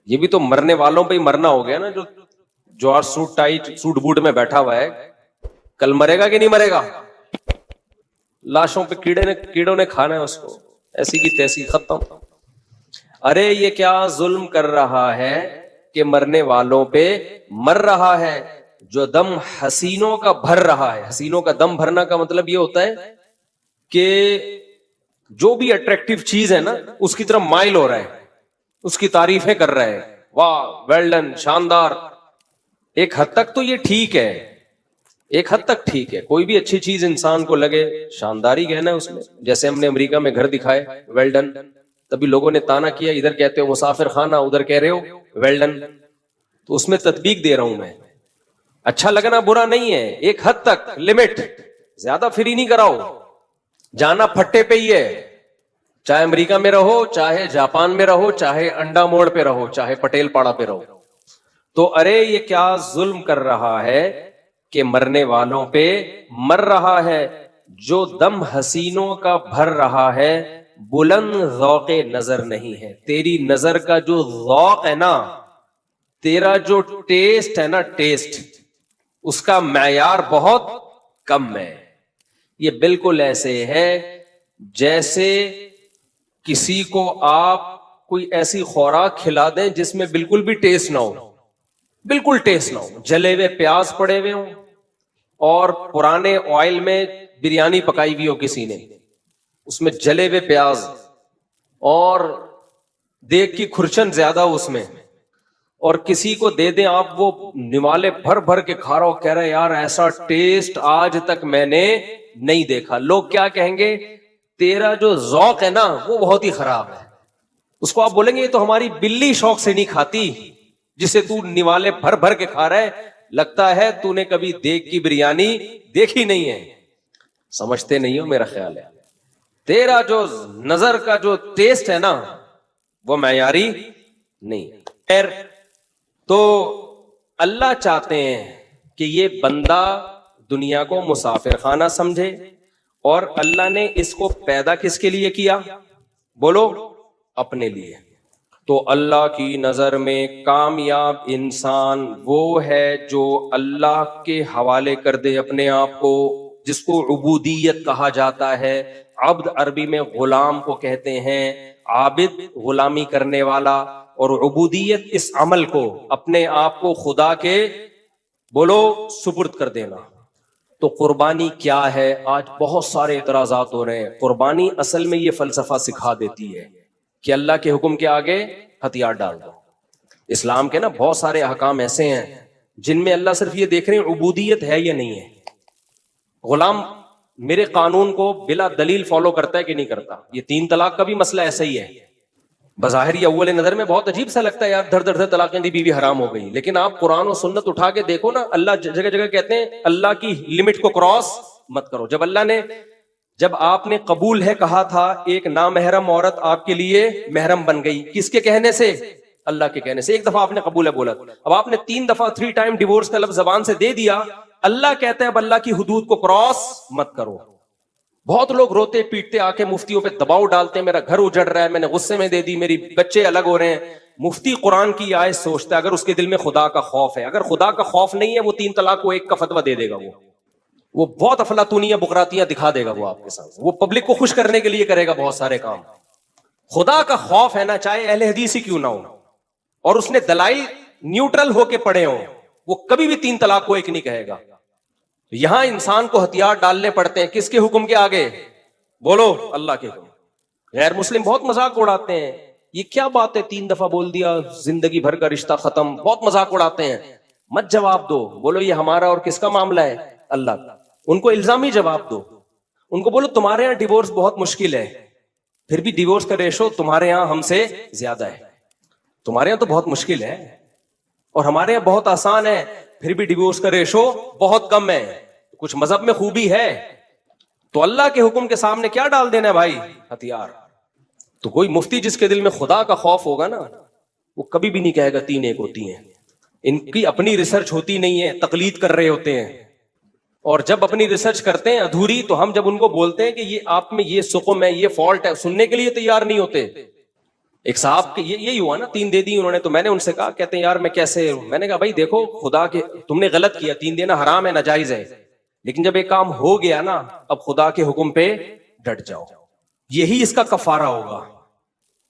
یہ بھی تو مرنے والوں پہ ہی مرنا ہو گیا نا. جو آج سوٹ ٹائی سوٹ بوٹ میں بیٹھا ہوا ہے, کل مرے گا کہ نہیں مرے گا؟ لاشوں پہ کیڑوں نے کھانا ہے اس کو, ایسی کی تیسی ختم. ارے یہ کیا ظلم کر رہا ہے کہ مرنے والوں پہ مر رہا ہے, جو دم حسینوں کا بھر رہا ہے. حسینوں کا دم بھرنا کا مطلب یہ ہوتا ہے کہ جو بھی اٹریکٹیو چیز ہے نا اس کی طرف مائل ہو رہا ہے, اس کی تعریفیں کر رہا ہے, واہ ویل ڈن, شاندار. ایک حد تک تو یہ ٹھیک ہے, ایک حد تک ٹھیک ہے. کوئی بھی اچھی چیز انسان کو لگے شاندار ہی کہنا ہے اس میں. جیسے ہم نے امریکہ میں گھر دکھائے ویل ڈن, تبھی لوگوں نے تانا کیا, ادھر کہتے ہو مسافر خانہ, ادھر کہہ رہے ہو ویل ڈن. تو اس میں تطبیق دے رہا ہوں میں. اچھا لگنا برا نہیں ہے, ایک حد تک لمٹ, زیادہ فری نہیں کراؤ. جانا پھٹے پہ ہی ہے, چاہے امریکہ میں رہو, چاہے جاپان میں رہو, چاہے انڈا موڑ پہ رہو, چاہے پٹیل پاڑا پہ رہو. تو ارے یہ کیا ظلم کر رہا ہے کہ مرنے والوں پہ مر رہا ہے, جو دم حسینوں کا بھر رہا ہے, بلند ذوق نظر نہیں ہے. تیری نظر کا جو ذوق ہے نا, تیرا جو ٹیسٹ ہے نا, ٹیسٹ, اس کا معیار بہت کم ہے. یہ بالکل ایسے ہے جیسے کسی کو آپ کوئی ایسی خوراک کھلا دیں جس میں بالکل بھی ٹیسٹ نہ ہو, بالکل ٹیسٹ نہ ہو. جلے ہوئے پیاز پڑے ہوئے ہوں اور پرانے آئل میں بریانی پکائی ہوئی ہو کسی نے, اس میں جلے ہوئے پیاز اور دیگ کی کھرچن زیادہ اس میں, اور کسی کو دے دیں آپ, وہ نوالے بھر بھر کے کھا رہا ہو, کہہ رہا ہے یار ایسا ٹیسٹ آج تک میں نے نہیں دیکھا. لوگ کیا کہیں گے, تیرا جو ذوق ہے نا وہ بہت ہی خراب ہے. اس کو آپ بولیں گے یہ تو ہماری بلی شوق سے نہیں کھاتی جسے تو نوالے بھر بھر کے کھا رہا ہے, لگتا ہے تو نے کبھی دیگ کی بریانی دیکھی نہیں ہے. سمجھتے نہیں ہو میرا خیال ہے. تیرا جو نظر کا جو ٹیسٹ ہے نا وہ معیاری نہیں. خیر, تو اللہ چاہتے ہیں کہ یہ بندہ دنیا کو مسافر خانہ سمجھے اور اللہ نے اس کو پیدا کس کے لیے کیا؟ بولو، اپنے لیے. تو اللہ کی نظر میں کامیاب انسان وہ ہے جو اللہ کے حوالے کر دے اپنے آپ کو، جس کو عبودیت کہا جاتا ہے. عبد عربی میں غلام کو کہتے ہیں، عابد غلامی کرنے والا، اور عبودیت اس عمل کو، اپنے آپ کو خدا کے بولو سپرد کر دینا. تو قربانی کیا ہے؟ آج بہت سارے اعتراضات ہو رہے ہیں. قربانی اصل میں یہ فلسفہ سکھا دیتی ہے کہ اللہ کے حکم کے آگے ہتھیار ڈال دو. اسلام کے نا بہت سارے احکام ایسے ہیں جن میں اللہ صرف یہ دیکھ رہے ہیں عبودیت ہے یا نہیں ہے. غلام میرے قانون کو بلا دلیل فالو کرتا ہے کہ نہیں کرتا. یہ 3 طلاق کا بھی مسئلہ ایسا ہی ہے. بظاہر یہ اول نظر میں بہت عجیب سا لگتا ہے، یار دھڑ دھڑ دھڑ طلاقیں دی، بیوی حرام ہو گئی. لیکن آپ قرآن و سنت اٹھا کے دیکھو نا، اللہ جگہ جگہ کہتے ہیں اللہ کی لمٹ کو کراس مت کرو. جب آپ نے قبول ہے کہا تھا، ایک نامحرم عورت آپ کے لیے محرم بن گئی. کس کے کہنے سے؟ اللہ کے کہنے سے. ایک دفعہ آپ نے قبول ہے بولا، اب آپ نے 3 دفعہ 3 ٹائم ڈیورس کا لفظ زبان سے دے دیا. اللہ کہتا ہے اب اللہ کی حدود کو کراس مت کرو. بہت لوگ روتے پیٹتے آ کے مفتیوں پہ دباؤ ڈالتے ہیں، میرا گھر اجڑ رہا ہے، میں نے غصے میں دے دی، میری بچے الگ ہو رہے ہیں. مفتی قرآن کی آیت سوچتا ہے، اگر اس کے دل میں خدا کا خوف ہے. اگر خدا کا خوف نہیں ہے، وہ 3 طلاق کو 1 کا فتویٰ دے دے گا. وہ بہت افلاطونیاں بکراتیاں دکھا دے گا. وہ آپ کے سامنے وہ پبلک کو خوش کرنے کے لیے کرے گا بہت سارے کام. خدا کا خوف ہے نا، چاہے اہل حدیث ہی کیوں نہ ہو، اور اس نے دلائل نیوٹرل ہو کے پڑھے ہوں، وہ کبھی بھی 3 طلاق کو 1 نہیں کہے گا. یہاں انسان کو ہتھیار ڈالنے پڑتے ہیں کس کے حکم کے آگے؟ بولو، اللہ کے حکم. غیر مسلم بہت مذاق اڑاتے ہیں، یہ کیا بات ہے 3 دفعہ بول دیا زندگی بھر کا رشتہ ختم. بہت مذاق اڑاتے ہیں. مت جواب دو، بولو یہ ہمارا اور کس کا معاملہ ہے؟ اللہ کا. ان کو الزامی جواب دو. ان کو بولو تمہارے یہاں ڈیورس بہت مشکل ہے، پھر بھی ڈیورس کا ریشو تمہارے یہاں ہم سے زیادہ ہے. تمہارے یہاں تو بہت مشکل ہے اور ہمارے یہاں بہت آسان ہے، پھر بھی ڈیورس کا ریشو بہت کم ہے. کچھ مذہب میں خوبی ہے. تو اللہ کے حکم کے سامنے کیا ڈال دینا ہے بھائی؟ ہتھیار. تو کوئی مفتی جس کے دل میں خدا کا خوف ہوگا نا، وہ کبھی بھی نہیں کہے گا 3 1 ہوتی ہیں. ان کی اپنی ریسرچ ہوتی نہیں ہے، تقلید کر رہے ہوتے ہیں. اور جب اپنی ریسرچ کرتے ہیں ادھوری، تو ہم جب ان کو بولتے ہیں کہ یہ آپ میں یہ سقم ہے، یہ فالٹ ہے، سننے کے لیے تیار نہیں ہوتے. ایک صاحب کے یہی ہوا نا، 3 دے دی انہوں نے. تو میں نے ان سے کہا، کہتے ہیں یار میں کیسے؟ میں نے کہا بھائی دیکھو، خدا کے تم نے غلط کیا، 3 دینا حرام ہے، ناجائز ہے. لیکن جب ایک کام ہو گیا نا، اب خدا کے حکم پہ ڈٹ جاؤ. یہی اس کا کفارہ ہوگا.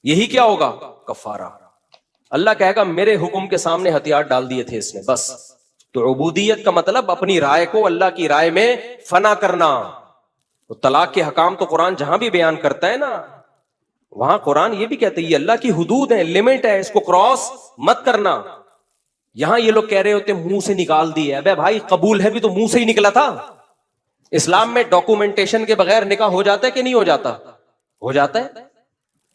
یہی کیا ہوگا؟ کفارہ. اللہ کہے گا میرے حکم کے سامنے ہتھیار ڈال دیے تھے اس نے، بس. تو عبودیت کا مطلب اپنی رائے کو اللہ کی رائے میں فنا کرنا. تو طلاق کے حکام تو قرآن جہاں بھی بیان کرتا ہے نا، وہاں قرآن یہ بھی کہتا ہے یہ اللہ کی حدود ہے، لمٹ ہے، اس کو کراس مت کرنا. یہاں یہ لوگ کہہ رہے ہوتے منہ سے نکال دی ہے. ابے بھائی قبول ہے بھی تو منہ سے ہی نکلا تھا. اسلام میں ڈاکومنٹیشن کے بغیر نکاح ہو جاتا ہے کہ نہیں ہو جاتا؟ ہو جاتا ہے.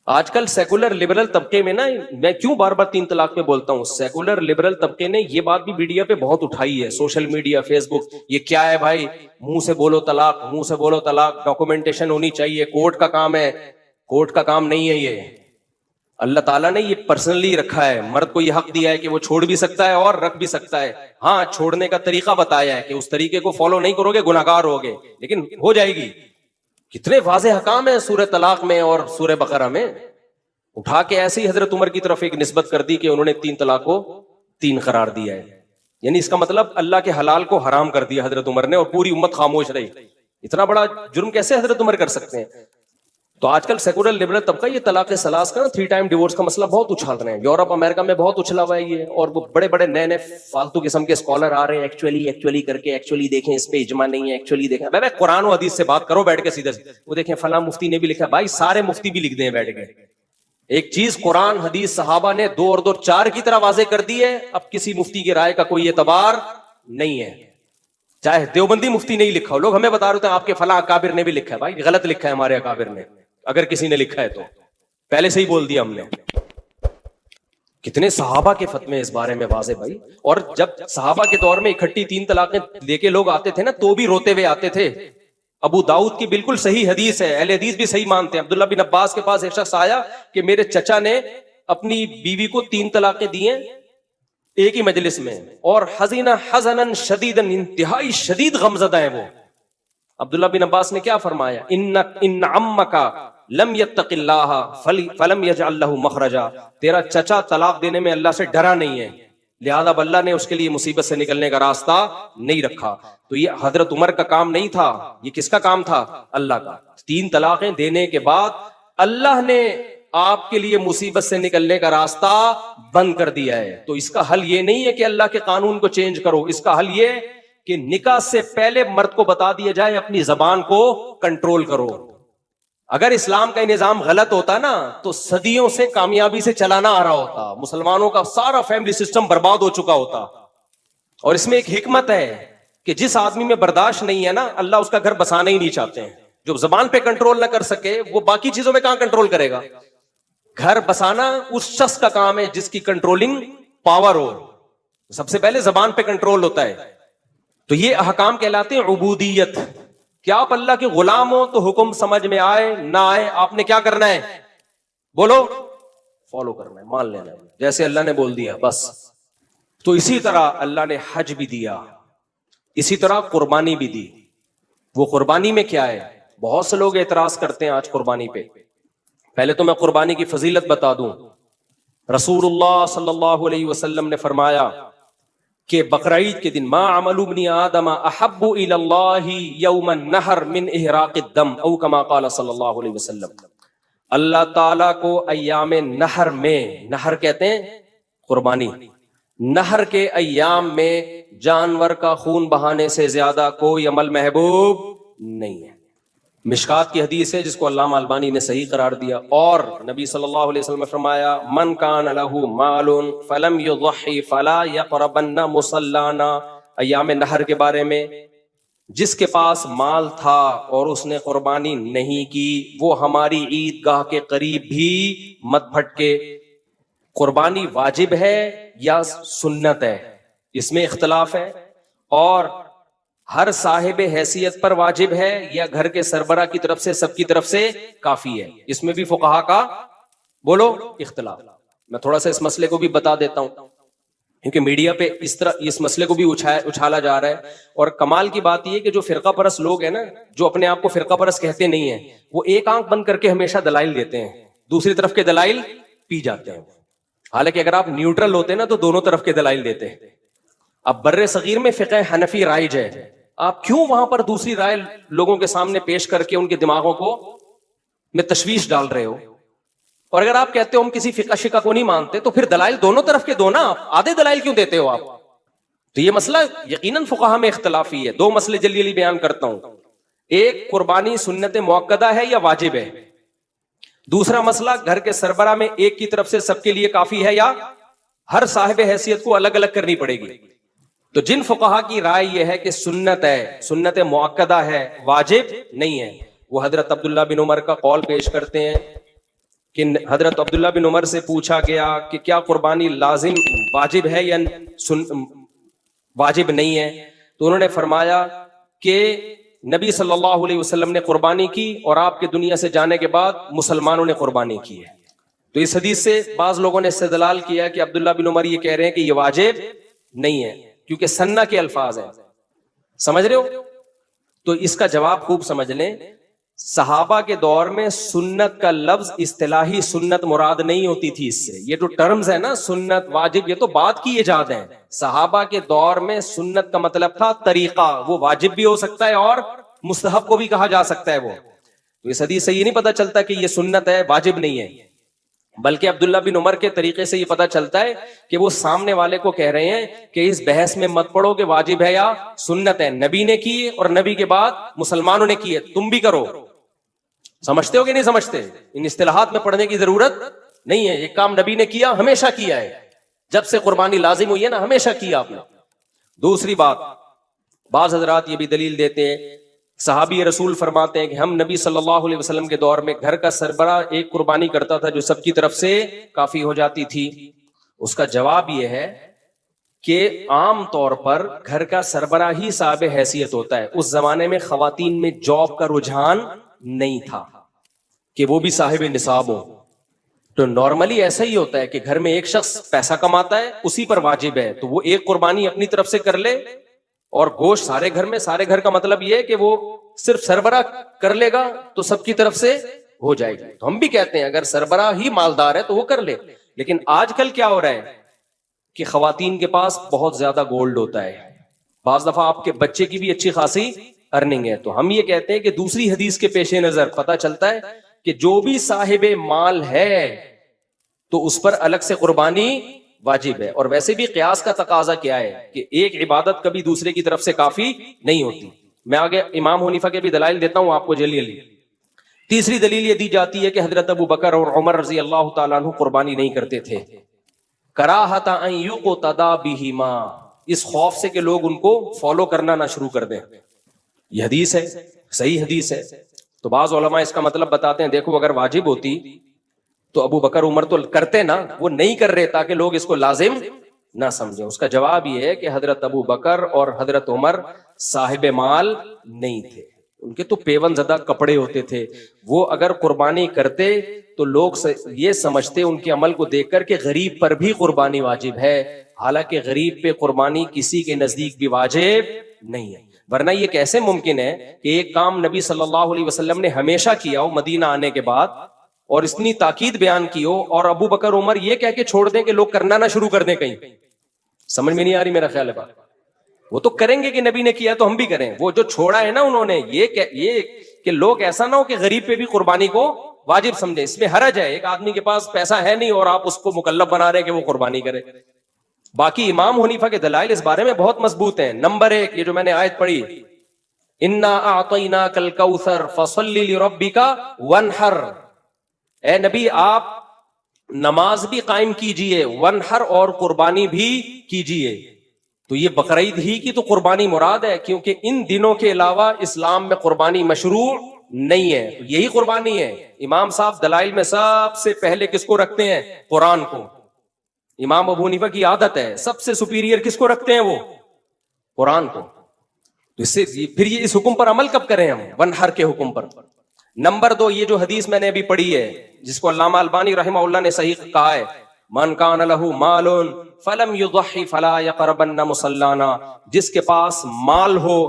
آج کل سیکولر لبرل طبقے میں نا، میں کیوں بار بار 3 طلاق پہ بولتا ہوں، سیکولر لبرل طبقے نے یہ بات بھی میڈیا پہ بہت اٹھائی ہے، سوشل میڈیا، فیس بک. یہ کیا ہے بھائی؟ منہ سے بولو طلاق، منہ سے بولو طلاق، ڈاکومنٹیشن ہونی چاہیے، کورٹ کا کام ہے. کورٹ کا کام نہیں ہے یہ. اللہ تعالیٰ نے یہ پرسنلی رکھا ہے. مرد کو یہ حق دیا ہے کہ وہ چھوڑ بھی سکتا ہے اور رکھ بھی سکتا ہے. ہاں، چھوڑنے کا طریقہ بتایا ہے کہ اس طریقے کو فالو نہیں کرو گے گناہگار ہوگے، لیکن ہو جائے گی. کتنے واضح حکام ہیں سورہ طلاق میں اور سورہ بقرہ میں. اٹھا کے ایسے ہی حضرت عمر کی طرف ایک نسبت کر دی کہ انہوں نے 3 طلاق کو 3 قرار دیا ہے. یعنی اس کا مطلب اللہ کے حلال کو حرام کر دیا حضرت عمر نے، اور پوری امت خاموش رہی. اتنا بڑا جرم کیسے حضرت عمر کر سکتے ہیں؟ تو آج کل سیکولر لبرل طبقہ یہ طلاق ثلاث کا 3 ٹائم ڈیورس کا مسئلہ بہت اچھال رہے ہیں. یورپ امریکہ میں بہت اچھلا ہوا ہے یہ، اور وہ بڑے بڑے نئے نئے فالتو قسم کے اسکالر آ رہے ہیں، ایکچولی کر کے ایکچولی دیکھیں اس پہ اجماع نہیں ہے، ایکچولی دیکھیں. بھائی قرآن و حدیث سے بات کرو بیٹھ کے سیدھے سے. وہ دیکھیں فلاں مفتی نے بھی لکھا. بھائی سارے مفتی بھی لکھ دیں بیٹھ کے. ایک چیز قرآن حدیث صحابہ نے 2 اور 2 4 کی طرح واضح کر دی ہے. اب کسی مفتی کی رائے کا کوئی اعتبار نہیں ہے، چاہے دیوبندی مفتی نہیں لکھا ہو. لوگ ہمیں بتا رہے ہیں آپ کے فلاں اکابر نے بھی لکھا ہے. بھائی غلط لکھا ہے ہمارے اکابر نے. اگر کسی نے لکھا ہے تو پہلے سے ہی بول دیا ہم نے. کتنے صحابہ کے فتوے اس بارے میں واضح بھائی. اور جب صحابہ کے دور میں اکٹھی 3 طلاقیں لے کے لوگ آتے تھے نا، تو بھی روتے ہوئے آتے تھے. ابو داؤد کی بالکل صحیح حدیث ہے، اہل حدیث بھی صحیح مانتے ہیں. عبداللہ بن عباس کے پاس ایک شخص آیا کہ میرے چچا نے اپنی بیوی کو 3 طلاقیں دی ہیں ایک ہی مجلس میں، اور حزینہ حزنن شدیدن، انتہائی شدید غمزدہ ہیں وہ. عبداللہ بن عباس نے کیا فرمایا؟ ان عمک لم یتق اللہ فلم یجعل لہ مخرجا، تیرا چچا طلاق دینے میں اللہ سے ڈرا نہیں ہے، لہذا اللہ نے اس کے لیے مصیبت سے نکلنے کا راستہ نہیں رکھا۔ تو یہ حضرت عمر کا کام نہیں تھا، یہ کس کا کام تھا؟ اللہ کا۔ 3 طلاقیں دینے کے بعد اللہ نے آپ کے لیے مصیبت سے نکلنے کا راستہ بند کر دیا ہے۔ تو اس کا حل یہ نہیں ہے کہ اللہ کے قانون کو چینج کرو، اس کا حل یہ کہ نکاح سے پہلے مرد کو بتا دیا جائے اپنی زبان کو کنٹرول کرو۔ اگر اسلام کا نظام غلط ہوتا نا تو صدیوں سے کامیابی سے چلانا آ رہا ہوتا، مسلمانوں کا سارا فیملی سسٹم برباد ہو چکا ہوتا۔ اور اس میں ایک حکمت ہے کہ جس آدمی میں برداشت نہیں ہے نا، اللہ اس کا گھر بسانا ہی نہیں چاہتے ہیں۔ جو زبان پہ کنٹرول نہ کر سکے وہ باقی چیزوں میں کہاں کنٹرول کرے گا؟ گھر بسانا اس شخص کا کام ہے جس کی کنٹرولنگ پاور ہو۔ سب سے پہلے زبان پہ کنٹرول ہوتا ہے۔ تو یہ احکام کہلاتے ہیں عبودیت، کہ آپ اللہ کے غلام ہو تو حکم سمجھ میں آئے نہ آئے آپ نے کیا کرنا ہے؟ بولو، فالو کرنا ہے، مان لینا ہے، جیسے اللہ نے بول دیا بس۔ تو اسی طرح اللہ نے حج بھی دیا، اسی طرح قربانی بھی دی۔ وہ قربانی میں کیا ہے؟ بہت سے لوگ اعتراض کرتے ہیں آج قربانی پہ۔ پہلے تو میں قربانی کی فضیلت بتا دوں۔ رسول اللہ صلی اللہ علیہ وسلم نے فرمایا کہ بقرعید کے دن ما عمل ابن آدم احب الی اللہ یوم النحر من احراق الدم او کما قال صلی اللہ علیہ وسلم، اللہ تعالیٰ کو ایام نحر میں، نحر کہتے ہیں قربانی، نحر کے ایام میں جانور کا خون بہانے سے زیادہ کوئی عمل محبوب نہیں ہے۔ مشکات کی حدیث ہے جس کو علامہ البانی نے صحیح قرار دیا، اور نبی صلی اللہ علیہ وسلم نے فرمایا من کان لہ مال فلم یضحی فلا یقربن مصلانا، ایام نحر کے بارے میں جس کے پاس مال تھا اور اس نے قربانی نہیں کی وہ ہماری عیدگاہ کے قریب بھی مت پھٹکے۔ قربانی واجب ہے یا سنت ہے، اس میں اختلاف ہے، اور ہر صاحب حیثیت پر واجب ہے یا گھر کے سربراہ کی طرف سے سب کی طرف سے کافی ہے، اس میں بھی فقہا کا بولو اختلاف۔ میں تھوڑا سا اس مسئلے کو بھی بتا دیتا ہوں کیونکہ میڈیا پہ اس طرح اس مسئلے کو بھی اچھالا جا رہا ہے، اور کمال کی بات یہ کہ جو فرقہ پرست لوگ ہیں نا، جو اپنے آپ کو فرقہ پرست کہتے نہیں ہیں، وہ ایک آنکھ بند کر کے ہمیشہ دلائل دیتے ہیں، دوسری طرف کے دلائل پی جاتے ہیں۔ حالانکہ اگر آپ نیوٹرل ہوتے نا تو دونوں طرف کے دلائل دیتے ہیں۔ اب بر صغیر میں فقہ حنفی رائج ہے، آپ کیوں وہاں پر دوسری رائے لوگوں کے سامنے پیش کر کے ان کے دماغوں کو میں تشویش ڈال رہے ہو؟ اور اگر آپ کہتے ہو ہم کسی فقہ شقہ کو نہیں مانتے تو پھر دلائل دونوں طرف کے دو نا، آپ آدھے دلائل کیوں دیتے ہو آپ؟ تو یہ مسئلہ یقیناً فقہا میں اختلافی ہے۔ 2 مسئلے جلدی جلدی بیان کرتا ہوں۔ ایک، قربانی سنت موقدہ ہے یا واجب ہے؟ دوسرا مسئلہ، گھر کے سربراہ میں ایک کی طرف سے سب کے لیے کافی ہے یا ہر صاحب حیثیت کو الگ الگ کرنی پڑے گی؟ تو جن فقہا کی رائے یہ ہے کہ سنت ہے، سنت موقدہ ہے، واجب نہیں ہے، وہ حضرت عبداللہ بن عمر کا قول پیش کرتے ہیں کہ حضرت عبداللہ بن عمر سے پوچھا گیا کہ کیا قربانی لازم واجب ہے یا واجب نہیں ہے؟ تو انہوں نے فرمایا کہ نبی صلی اللہ علیہ وسلم نے قربانی کی اور آپ کے دنیا سے جانے کے بعد مسلمانوں نے قربانی کی ہے۔ تو اس حدیث سے بعض لوگوں نے استدلال کیا کہ عبداللہ بن عمر یہ کہہ رہے ہیں کہ یہ واجب نہیں ہے کیونکہ سنہ کے الفاظ ہیں، سمجھ رہے ہو؟ تو اس کا جواب خوب سمجھ لیں۔ صحابہ کے دور میں سنت کا لفظ اصطلاحی سنت مراد نہیں ہوتی تھی، اس سے یہ جو ٹرمز ہے نا سنت واجب، یہ تو بعد کی ایجاد ہیں۔ صحابہ کے دور میں سنت کا مطلب تھا طریقہ، وہ واجب بھی ہو سکتا ہے اور مستحب کو بھی کہا جا سکتا ہے۔ وہ تو اس حدیث سے یہ نہیں پتا چلتا کہ یہ سنت ہے واجب نہیں ہے، بلکہ عبداللہ بن عمر کے طریقے سے یہ پتا چلتا ہے کہ وہ سامنے والے کو کہہ رہے ہیں کہ اس بحث میں مت پڑو کہ واجب ہے یا سنت ہے، نبی نے کی اور نبی کے بعد مسلمانوں نے کی ہے، تم بھی کرو۔ سمجھتے ہو کہ نہیں سمجھتے؟ ان اصطلاحات میں پڑھنے کی ضرورت نہیں ہے، یہ کام نبی نے کیا، ہمیشہ کیا ہے، جب سے قربانی لازم ہوئی ہے نا ہمیشہ کیا آپ نے۔ دوسری بات، بعض حضرات یہ بھی دلیل دیتے ہیں، صحابی رسول فرماتے ہیں کہ ہم نبی صلی اللہ علیہ وسلم کے دور میں گھر کا سربراہ ایک قربانی کرتا تھا جو سب کی طرف سے کافی ہو جاتی تھی۔ اس کا جواب یہ ہے کہ عام طور پر گھر کا سربراہ ہی صاحب حیثیت ہوتا ہے۔ اس زمانے میں خواتین میں جاب کا رجحان نہیں تھا کہ وہ بھی صاحب نصاب ہو، تو نارملی ایسا ہی ہوتا ہے کہ گھر میں ایک شخص پیسہ کماتا ہے، اسی پر واجب ہے، تو وہ ایک قربانی اپنی طرف سے کر لے اور گوشت سارے گھر میں، سارے گھر کا مطلب یہ ہے کہ وہ صرف سربراہ کر لے گا تو سب کی طرف سے ہو جائے گی. تو ہم بھی کہتے ہیں اگر سربراہ ہی مالدار ہے تو وہ کر لے. لیکن آج کل کیا ہو رہا ہے کہ خواتین کے پاس بہت زیادہ گولڈ ہوتا ہے, بعض دفعہ آپ کے بچے کی بھی اچھی خاصی ارننگ ہے. تو ہم یہ کہتے ہیں کہ دوسری حدیث کے پیش نظر پتہ چلتا ہے کہ جو بھی صاحب مال ہے تو اس پر الگ سے قربانی واجب ہے. اور ویسے بھی قیاس کا تقاضا کیا ہے کہ ایک عبادت کبھی دوسرے کی طرف سے کافی نہیں ہوتی. میں آگے امام حنیفہ کے بھی دلائل دیتا ہوں آپ کو جلدی جلدی. تیسری دلیل یہ دی جاتی ہے کہ حضرت ابو بکر اور عمر رضی اللہ تعالیٰ عنہ قربانی نہیں کرتے تھے, کراہت ان یقتدی بہما, اس خوف سے کہ لوگ ان کو فالو کرنا نہ شروع کر دیں. یہ حدیث ہے, صحیح حدیث ہے. تو بعض علماء اس کا مطلب بتاتے ہیں دیکھو اگر واجب ہوتی تو ابو بکر عمر تو کرتے نا, وہ نہیں کر رہے تاکہ لوگ اس کو لازم نہ سمجھیں. اس کا جواب یہ ہے کہ حضرت ابو بکر اور حضرت عمر صاحب مال نہیں تھے, ان کے تو پیون زدہ کپڑے ہوتے تھے. وہ اگر قربانی کرتے تو لوگ یہ سمجھتے ان کے عمل کو دیکھ کر کہ غریب پر بھی قربانی واجب ہے, حالانکہ غریب پہ قربانی کسی کے نزدیک بھی واجب نہیں ہے. ورنہ یہ کیسے ممکن ہے کہ ایک کام نبی صلی اللہ علیہ وسلم نے ہمیشہ کیا ہو مدینہ آنے کے بعد اور اتنی تاکید بیان کی ہو, اور ابو بکر عمر یہ کہہ کے چھوڑ دیں کہ لوگ کرنا نہ شروع کر دیں کہیں. سمجھ میں نہیں آ رہی میرا خیال ہے بات. وہ تو کریں گے کہ نبی نے کیا تو ہم بھی کریں. وہ جو چھوڑا ہے نا انہوں نے یہ کہ لوگ ایسا نہ ہو کہ غریب پہ بھی قربانی کو واجب سمجھے. اس میں حرج ہے, ایک آدمی کے پاس پیسہ ہے نہیں اور آپ اس کو مکلف بنا رہے کہ وہ قربانی کرے. باقی امام حنیفہ کے دلائل اس بارے میں بہت مضبوط ہیں. نمبر 1 یہ جو میں نے آیت پڑھی, انا اعطیناک الکوثر فصل لربک وانحر, اے نبی آپ نماز بھی قائم کیجئے, ونحر اور قربانی بھی کیجئے. تو یہ بقرعید ہی کی تو قربانی مراد ہے, کیونکہ ان دنوں کے علاوہ اسلام میں قربانی مشروع نہیں ہے. تو یہی قربانی ہے. امام صاحب دلائل میں سب سے پہلے کس کو رکھتے ہیں؟ قرآن کو. امام ابو حنیفہ کی عادت ہے سب سے سپیریئر کس کو رکھتے ہیں؟ وہ قرآن کو. تو اس سے پھر یہ اس حکم پر عمل کب کریں ہم؟ ونحر کے حکم پر. نمبر 2 یہ جو حدیث میں نے ابھی پڑھی ہے جس کو علامہ البانی رحمہ اللہ نے صحیح کہا ہے, من کان لہ مال فلم یضحی فلا یقربن مصلانا, جس کے پاس مال ہو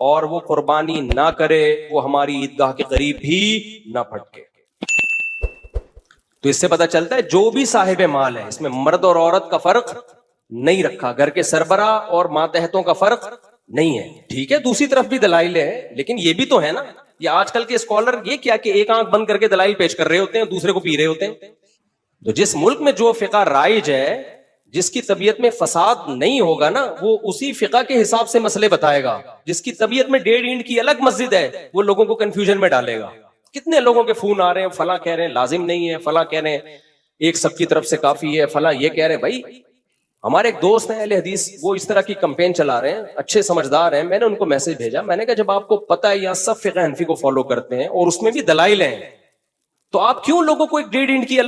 اور وہ قربانی نہ کرے وہ ہماری عیدگاہ کے قریب بھی نہ پھٹکے. تو اس سے پتہ چلتا ہے جو بھی صاحب مال ہے, اس میں مرد اور عورت کا فرق نہیں رکھا, گھر کے سربراہ اور ماتحتوں کا فرق نہیں ہے. ٹھیک ہے دوسری طرف بھی دلائل ہے, لیکن یہ بھی تو ہے نا. یہ آج کل کے اسکالر یہ کیا کہ ایک آنکھ بند کر کے دلائل پیش کر رہے ہوتے ہیں, دوسرے کو پی رہے ہوتے ہیں. تو جس ملک میں جو فقہ رائج ہے, جس کی طبیعت میں فساد نہیں ہوگا نا, وہ اسی فقہ کے حساب سے مسئلے بتائے گا. جس کی طبیعت میں 1.5 اینٹ کی الگ مسجد ہے وہ لوگوں کو کنفیوژن میں ڈالے گا. کتنے لوگوں کے فون آ رہے ہیں, فلاں کہہ رہے ہیں لازم نہیں ہے, فلاں کہہ رہے ہیں ایک سب کی طرف سے کافی ہے, فلاں یہ کہہ رہے ہیں. بھائی ہمارے ایک دوست ہیں اہل حدیث, وہ اس طرح کی کمپین چلا رہے ہیں, اچھے سمجھدار ہیں. میں نے ان کو میسج بھیجا, میں نے کہا جب آپ کو پتہ ہے یہاں سب فقہ حنفی کو فالو کرتے ہیں اور اس میں بھی دلائل ہیں, تو آپ کیوں لوگوں کو ایک 1.5 اینٹ کی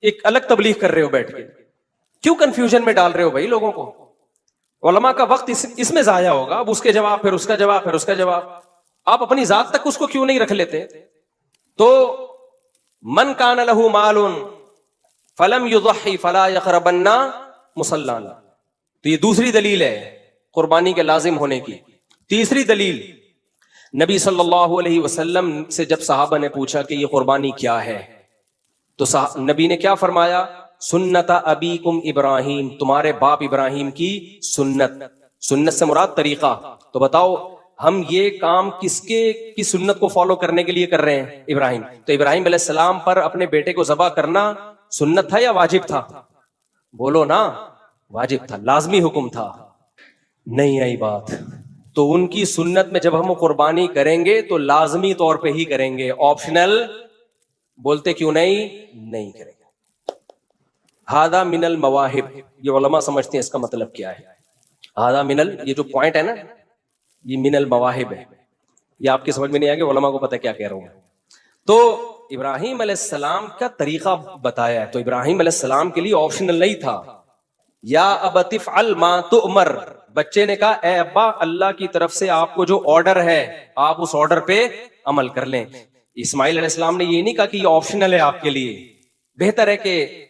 ایک الگ تبلیغ کر رہے ہو بیٹھ کے؟ کیوں کنفیوژن میں ڈال رہے ہو بھائی لوگوں کو؟ علماء کا وقت اس میں ضائع ہوگا. اب اس کے جواب, پھر اس کا جواب, پھر اس کا جواب. آپ اپنی ذات تک اس کو کیوں نہیں رکھ لیتے؟ تو من کان لہ مال فلم یضحی فلا یقربن مصلانا, تو یہ دوسری دلیل ہے قربانی کے لازم ہونے کی. تیسری دلیل, نبی صلی اللہ علیہ وسلم سے جب صحابہ نے پوچھا کہ یہ قربانی کیا ہے تو نبی نے کیا فرمایا؟ سنت ابیکم ابراہیم, تمہارے باپ ابراہیم کی سنت. سنت سے مراد طریقہ. تو بتاؤ ہم یہ کام کس کی سنت کو فالو کرنے کے لیے کر رہے ہیں؟ ابراہیم. تو ابراہیم علیہ السلام پر اپنے بیٹے کو ذبح کرنا سنت تھا یا واجب تھا؟ بولو نا. واجب تھا, لازمی حکم تھا. نہیں آئی بات. تو ان کی سنت میں جب ہم قربانی کریں گے تو لازمی طور پہ ہی کریں گے, آپشنل بولتے کیوں نہیں کریں گے. ہذا من المواہب, یہ علماء سمجھتے ہیں اس کا مطلب کیا ہے. ہذا من یہ جو پوائنٹ ہے نا, یہ من المواہب ہے. یہ آپ کی سمجھ میں نہیں آئے گا, علماء کو پتہ کیا کہہ رہا ہوں. تو ابراہیم علیہ السلام کا طریقہ بتایا ہے. تو ابراہیم علیہ السلام کے لیے آپشنل نہیں تھا. یا ابت افعل ما تؤمر, بچے نے کہا اے ابا اللہ کی طرف سے آپ کو جو آرڈر ہے آپ اس آرڈر پہ عمل کر لیں. اسماعیل علیہ السلام نے یہ نہیں کہا کہ یہ آپشنل ہے آپ کے لیے, بہتر ہے کہ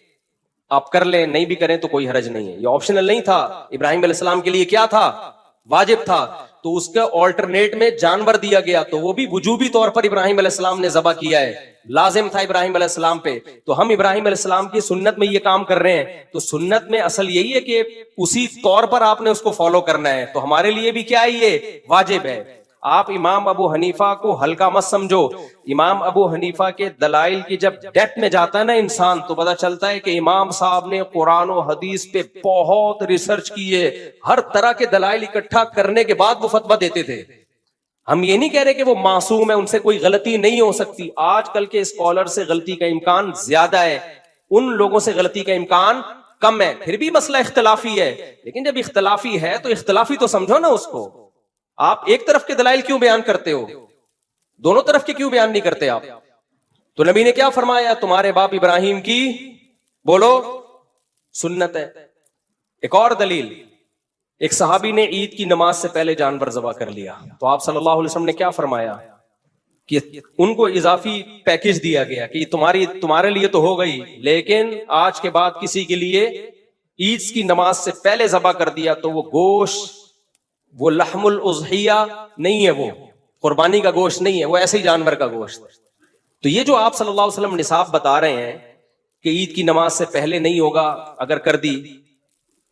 آپ کر لیں, نہیں بھی کریں تو کوئی حرج نہیں ہے. یہ آپشنل نہیں تھا, ابراہیم علیہ السلام کے لیے کیا تھا؟ واجب تھا. تو تو اس کا آلٹرنیٹ میں جانور دیا گیا تو وہ بھی وجوبی طور پر ابراہیم علیہ السلام نے ذبح کیا ہے، لازم تھا ابراہیم علیہ السلام پہ. تو ہم ابراہیم علیہ السلام کی سنت میں یہ کام کر رہے ہیں. تو سنت میں اصل یہی ہے کہ اسی طور پر آپ نے اس کو فالو کرنا ہے. تو ہمارے لیے بھی کیا ہے، یہ واجب ہے. آپ امام ابو حنیفہ کو ہلکا مت سمجھو. امام ابو حنیفہ کے دلائل کی جب ڈیپتھ میں جاتا ہے نا انسان تو پتہ چلتا ہے کہ امام صاحب نے قرآن و حدیث پہ بہت ریسرچ کی ہے. ہر طرح کے دلائل اکٹھا کرنے کے بعد وہ فتویٰ دیتے تھے. ہم یہ نہیں کہہ رہے کہ وہ معصوم ہے، ان سے کوئی غلطی نہیں ہو سکتی. آج کل کے اسکالر سے غلطی کا امکان زیادہ ہے، ان لوگوں سے غلطی کا امکان کم ہے. پھر بھی مسئلہ اختلافی ہے، لیکن جب اختلافی ہے تو اختلافی تو سمجھو نا اس کو. آپ ایک طرف کے دلائل کیوں بیان کرتے ہو، دونوں طرف کے کیوں بیان نہیں کرتے آپ؟ تو نبی نے کیا فرمایا، تمہارے باپ ابراہیم کی بولو سنت ہے. ایک اور دلیل، ایک صحابی نے عید کی نماز سے پہلے جانور ذبح کر لیا تو آپ صلی اللہ علیہ وسلم نے کیا فرمایا کہ ان کو اضافی پیکج دیا گیا کہ تمہارے لیے تو ہو گئی، لیکن آج کے بعد کسی کے لیے عید کی نماز سے پہلے ذبح کر دیا تو وہ گوشت، وہ لحم الاضحیہ نہیں ہے، وہ قربانی کا گوشت نہیں ہے، وہ ایسے ہی جانور کا گوشت. تو یہ جو آپ صلی اللہ علیہ وسلم نصاب بتا رہے ہیں کہ عید کی نماز سے پہلے نہیں ہوگا اگر کر دی،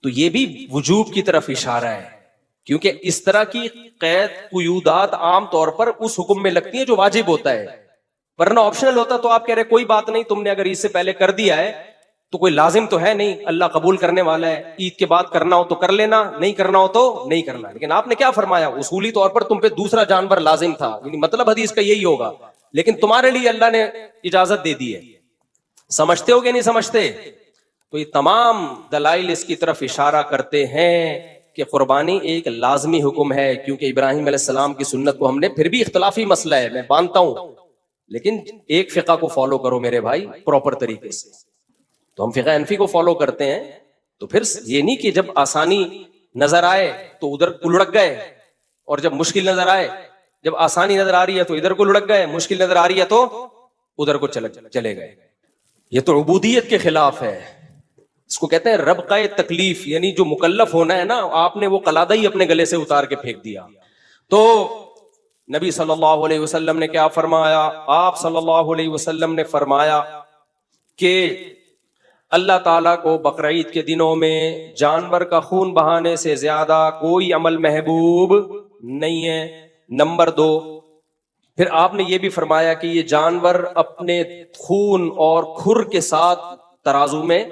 تو یہ بھی وجوب کی طرف اشارہ ہے. کیونکہ اس طرح کی قید قیودات عام طور پر اس حکم میں لگتی ہیں جو واجب ہوتا ہے، ورنہ آپشنل ہوتا تو آپ کہہ رہے کوئی بات نہیں، تم نے اگر عید سے پہلے کر دیا ہے تو کوئی لازم تو ہے نہیں، اللہ قبول کرنے والا ہے، عید کے بعد کرنا ہو تو کر لینا، نہیں کرنا ہو تو نہیں کرنا. لیکن آپ نے کیا فرمایا، اصولی طور پر تم پہ دوسرا جانور لازم تھا، یعنی مطلب حدیث کا یہی ہوگا، لیکن تمہارے لیے اللہ نے اجازت دے دی ہے. سمجھتے ہو کہ نہیں سمجھتے؟ تو یہ تمام دلائل اس کی طرف اشارہ کرتے ہیں کہ قربانی ایک لازمی حکم ہے، کیونکہ ابراہیم علیہ السلام کی سنت کو ہم نے، پھر بھی اختلافی مسئلہ ہے میں مانتا ہوں، لیکن ایک فقہ کو فالو کرو میرے بھائی پراپر طریقے سے. تو ہم فقہ حنفی کو فالو کرتے ہیں. تو پھر یہ نہیں کہ جب آسانی نظر آئے تو ادھر کو لڑک گئے، اور جب مشکل نظر آئے، جب آسانی نظر آ رہی ہے تو ادھر کو لڑک گئے، مشکل نظر آ رہی ہے تو ادھر کو چلے گئے. یہ تو عبودیت کے خلاف ہے. اس کو کہتے ہیں ربقہ تکلیف، یعنی جو مکلف ہونا ہے نا، آپ نے وہ قلادہ ہی اپنے گلے سے اتار کے پھینک دیا. تو نبی صلی اللہ علیہ وسلم نے کیا فرمایا، آپ صلی اللہ علیہ وسلم نے فرمایا کہ اللہ تعالیٰ کو بقرعید کے دنوں میں جانور کا خون بہانے سے زیادہ کوئی عمل محبوب نہیں ہے. نمبر 2، پھر آپ نے یہ بھی فرمایا کہ یہ جانور اپنے خون اور کھر کے ساتھ ترازو میں،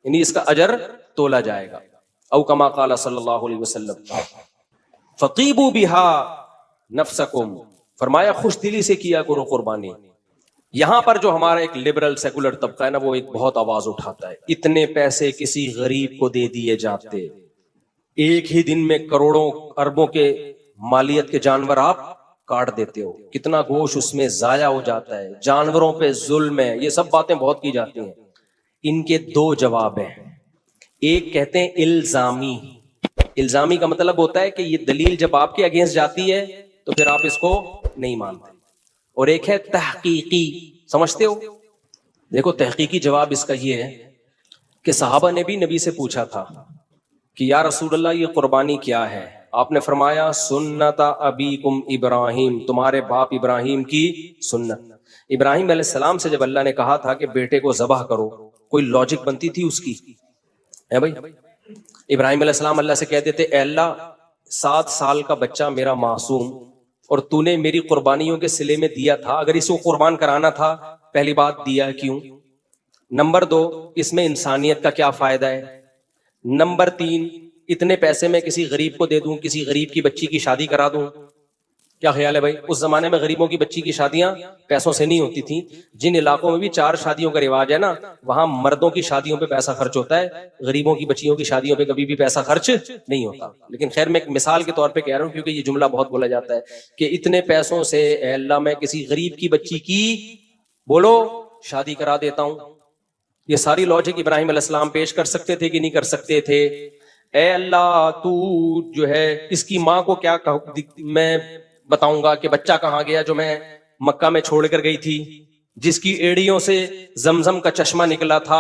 یعنی اس کا اجر تولا جائے گا. او کما قال صلی اللہ علیہ وسلم فقیبوا بها نفسکم، فرمایا خوش دلی سے کیا کرو قربانی. یہاں پر جو ہمارا ایک لبرل سیکولر طبقہ ہے نا، وہ ایک بہت آواز اٹھاتا ہے، اتنے پیسے کسی غریب کو دے دیے جاتے، ایک ہی دن میں کروڑوں اربوں کے مالیت کے جانور آپ کاٹ دیتے ہو، کتنا گوشت اس میں ضائع ہو جاتا ہے، جانوروں پہ ظلم ہے. یہ سب باتیں بہت کی جاتی ہیں. ان کے 2 جواب ہیں. ایک کہتے ہیں الزامی. الزامی کا مطلب ہوتا ہے کہ یہ دلیل جب آپ کے اگینسٹ جاتی ہے تو پھر آپ اس کو نہیں مانتے. اور ایک ہے تحقیقی. سمجھتے ہو؟ دیکھو تحقیقی جواب اس کا یہ ہے کہ صحابہ نے بھی نبی سے پوچھا تھا کہ یا رسول اللہ یہ قربانی کیا ہے؟ آپ نے فرمایا سنت ابیکم ابراہیم، تمہارے باپ ابراہیم کی سنت. ابراہیم علیہ السلام سے جب اللہ نے کہا تھا کہ بیٹے کو ذبح کرو، کوئی لاجک بنتی تھی اس کی؟ ہے بھائی، ابراہیم علیہ السلام اللہ سے کہتے تھے اے اللہ 7 سال کا بچہ میرا معصوم، اور تو نے میری قربانیوں کے صلے میں دیا تھا، اگر اسے قربان کرانا تھا پہلی بات دیا کیوں؟ نمبر 2، اس میں انسانیت کا کیا فائدہ ہے؟ نمبر 3، اتنے پیسے میں کسی غریب کو دے دوں، کسی غریب کی بچی کی شادی کرا دوں. کیا خیال ہے بھائی؟ اس زمانے میں غریبوں کی بچی کی شادیاں پیسوں سے نہیں ہوتی تھیں. جن علاقوں میں بھی 4 شادیوں کا رواج ہے نا، وہاں مردوں کی شادیوں پہ پیسہ خرچ ہوتا ہے، غریبوں کی بچیوں کی شادیوں پہ کبھی بھی پیسہ خرچ نہیں ہوتا. لیکن خیر میں ایک مثال کے طور پہ کہہ رہا ہوں، کیونکہ یہ جملہ بہت بولا جاتا ہے کہ اتنے پیسوں سے اے اللہ میں کسی غریب کی بچی کی بولو شادی کرا دیتا ہوں. یہ ساری لاجک ابراہیم علیہ السلام پیش کر سکتے تھے کہ نہیں کر سکتے تھے؟ اے اللہ تو جو ہے اس کی ماں کو کیا میں بتاؤں گا کہ بچہ کہاں گیا جو میں مکہ میں چھوڑ کر گئی تھی، جس کی ایڑیوں سے زمزم کا چشمہ نکلا تھا.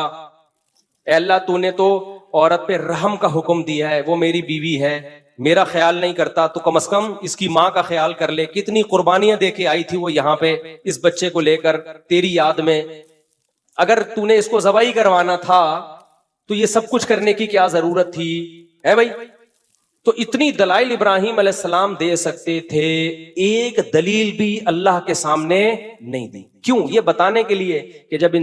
اے اللہ تو نے تو عورت پہ رحم کا حکم دیا ہے، وہ میری بیوی ہے، میرا خیال نہیں کرتا تو کم از کم اس کی ماں کا خیال کر لے. کتنی قربانیاں دے کے آئی تھی وہ یہاں پہ اس بچے کو لے کر تیری یاد میں. اگر تو نے اس کو ذبح ہی کروانا تھا تو یہ سب کچھ کرنے کی کیا ضرورت تھی ہے بھائی؟ تو اتنی دلائل ابراہیم علیہ السلام دے سکتے تھے, ایک دلیل بھی اللہ کے سامنے نہیں دی. کیوں؟ یہ بتانے کے لیے کہ جب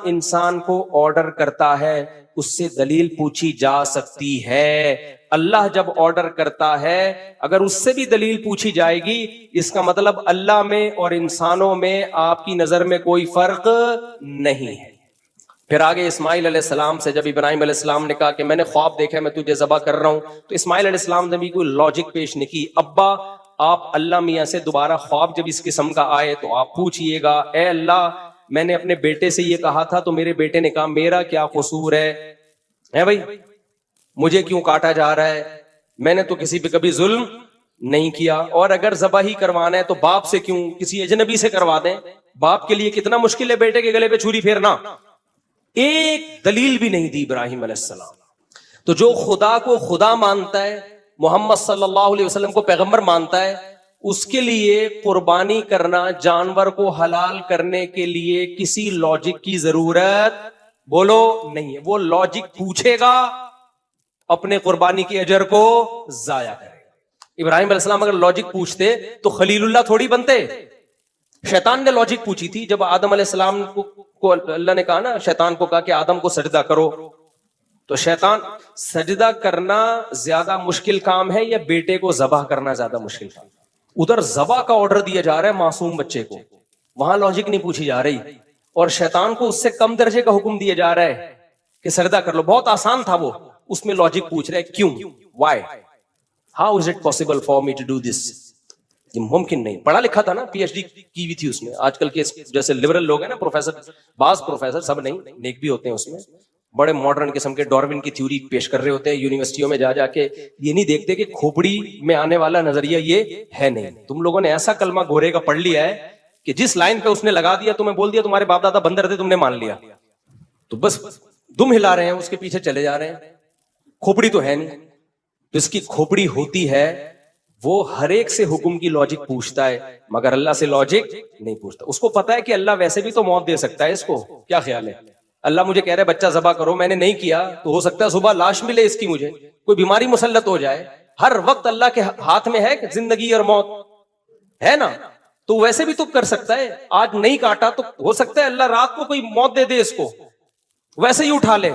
انسان کو آرڈر کرتا ہے اس سے دلیل پوچھی جا سکتی ہے. اللہ جب آرڈر کرتا ہے اگر اس سے بھی دلیل پوچھی جائے گی, اس کا مطلب اللہ میں اور انسانوں میں آپ کی نظر میں کوئی فرق نہیں ہے. پھر آگے اسماعیل علیہ السلام سے جب ابراہیم علیہ السلام نے کہا کہ میں نے خواب دیکھا میں تجھے ذبح کر رہا ہوں, تو اسماعیل علیہ السلام نے بھی کوئی لاجک پیش نہیں کی. ابا آپ اللہ میاں سے دوبارہ خواب جب اس قسم کا آئے تو آپ پوچھئے گا, اے اللہ میں نے اپنے بیٹے سے یہ کہا تھا تو میرے بیٹے نے کہا میرا کیا قصور ہے بھائی, مجھے کیوں کاٹا جا رہا ہے, میں نے تو کسی پہ کبھی ظلم نہیں کیا. اور اگر ذبح ہی کروانا ہے تو باپ سے کیوں, کسی اجنبی سے کروا دیں. باپ کے لیے کتنا مشکل ہے بیٹے کے گلے پہ چھری پھیرنا. ایک دلیل بھی نہیں دی ابراہیم علیہ السلام. تو جو خدا کو خدا مانتا ہے, محمد صلی اللہ علیہ وسلم کو پیغمبر مانتا ہے, اس کے لیے قربانی کرنا, جانور کو حلال کرنے کے لیے کسی لاجک کی ضرورت بولو نہیں ہے. وہ لاجک پوچھے گا اپنے قربانی کے اجر کو ضائع کرے گا. ابراہیم علیہ السلام اگر لاجک پوچھتے تو خلیل اللہ تھوڑی بنتے. شیطان نے لاجک پوچھی تھی جب آدم علیہ السلام کو اللہ نے کہا نا, شیطان کو کہا کہ آدم کو سجدہ کرو, تو شیطان سجدہ کرنا زیادہ مشکل کام ہے یا بیٹے کو ذبح کرنا زیادہ مشکل کام؟ ادھر ذبح کا آرڈر دیا جا رہا ہے معصوم بچے کو, وہاں لاجک نہیں پوچھی جا رہی, اور شیطان کو اس سے کم درجے کا حکم دیا جا رہا ہے کہ سجدہ کر لو. بہت آسان تھا وہ, اس میں لاجک پوچھ رہے کیوں, why, how is it possible for me to do this. یہ ممکن نہیں. پڑھا لکھا تھا نا, پی ایچ ڈی کی ہوئی تھی اس نے. آج کل کے جیسے لبرل لوگ ہیں نا, پروفیسر, بعض پروفیسر, سب نہیں, نیک بھی ہوتے ہیں اس میں, بڑے ماڈرن قسم کے ڈاروین کی تھیوری پیش کر رہے ہوتے ہیں یونیورسٹیوں میں جا کے. یہ نہیں دیکھتے کہ کھوپڑی میں آنے والا نظریہ یہ ہے نہیں. تم لوگوں نے ایسا کلمہ گھورے کا پڑھ لیا ہے کہ جس لائن پہ اس نے لگا دیا تمہیں بول دیا تمہارے باپ دادا بندر تھے, تم نے مان لیا, تو بس دم ہلا رہے ہیں, اس کے پیچھے چلے جا رہے ہیں. کھوپڑی تو ہے نہیں. جس کی کھوپڑی ہوتی ہے وہ ہر ایک سے حکم کی لاجک پوچھتا ہے, مگر اللہ سے لاجک نہیں پوچھتا. اس کو پتا ہے کہ اللہ ویسے بھی تو موت دے سکتا ہے. اس کو کیا خیال ہے, اللہ مجھے کہہ رہے بچہ ذبح کرو, میں نے نہیں کیا تو ہو سکتا ہے صبح لاش ملے اس کی, مجھے کوئی بیماری مسلط ہو جائے. ہر وقت اللہ کے ہاتھ میں ہے کہ زندگی اور موت ہے نا, تو ویسے بھی تو کر سکتا ہے. آج نہیں کاٹا تو ہو سکتا ہے اللہ رات کو کوئی موت دے دے اس کو, ویسے ہی اٹھا لے.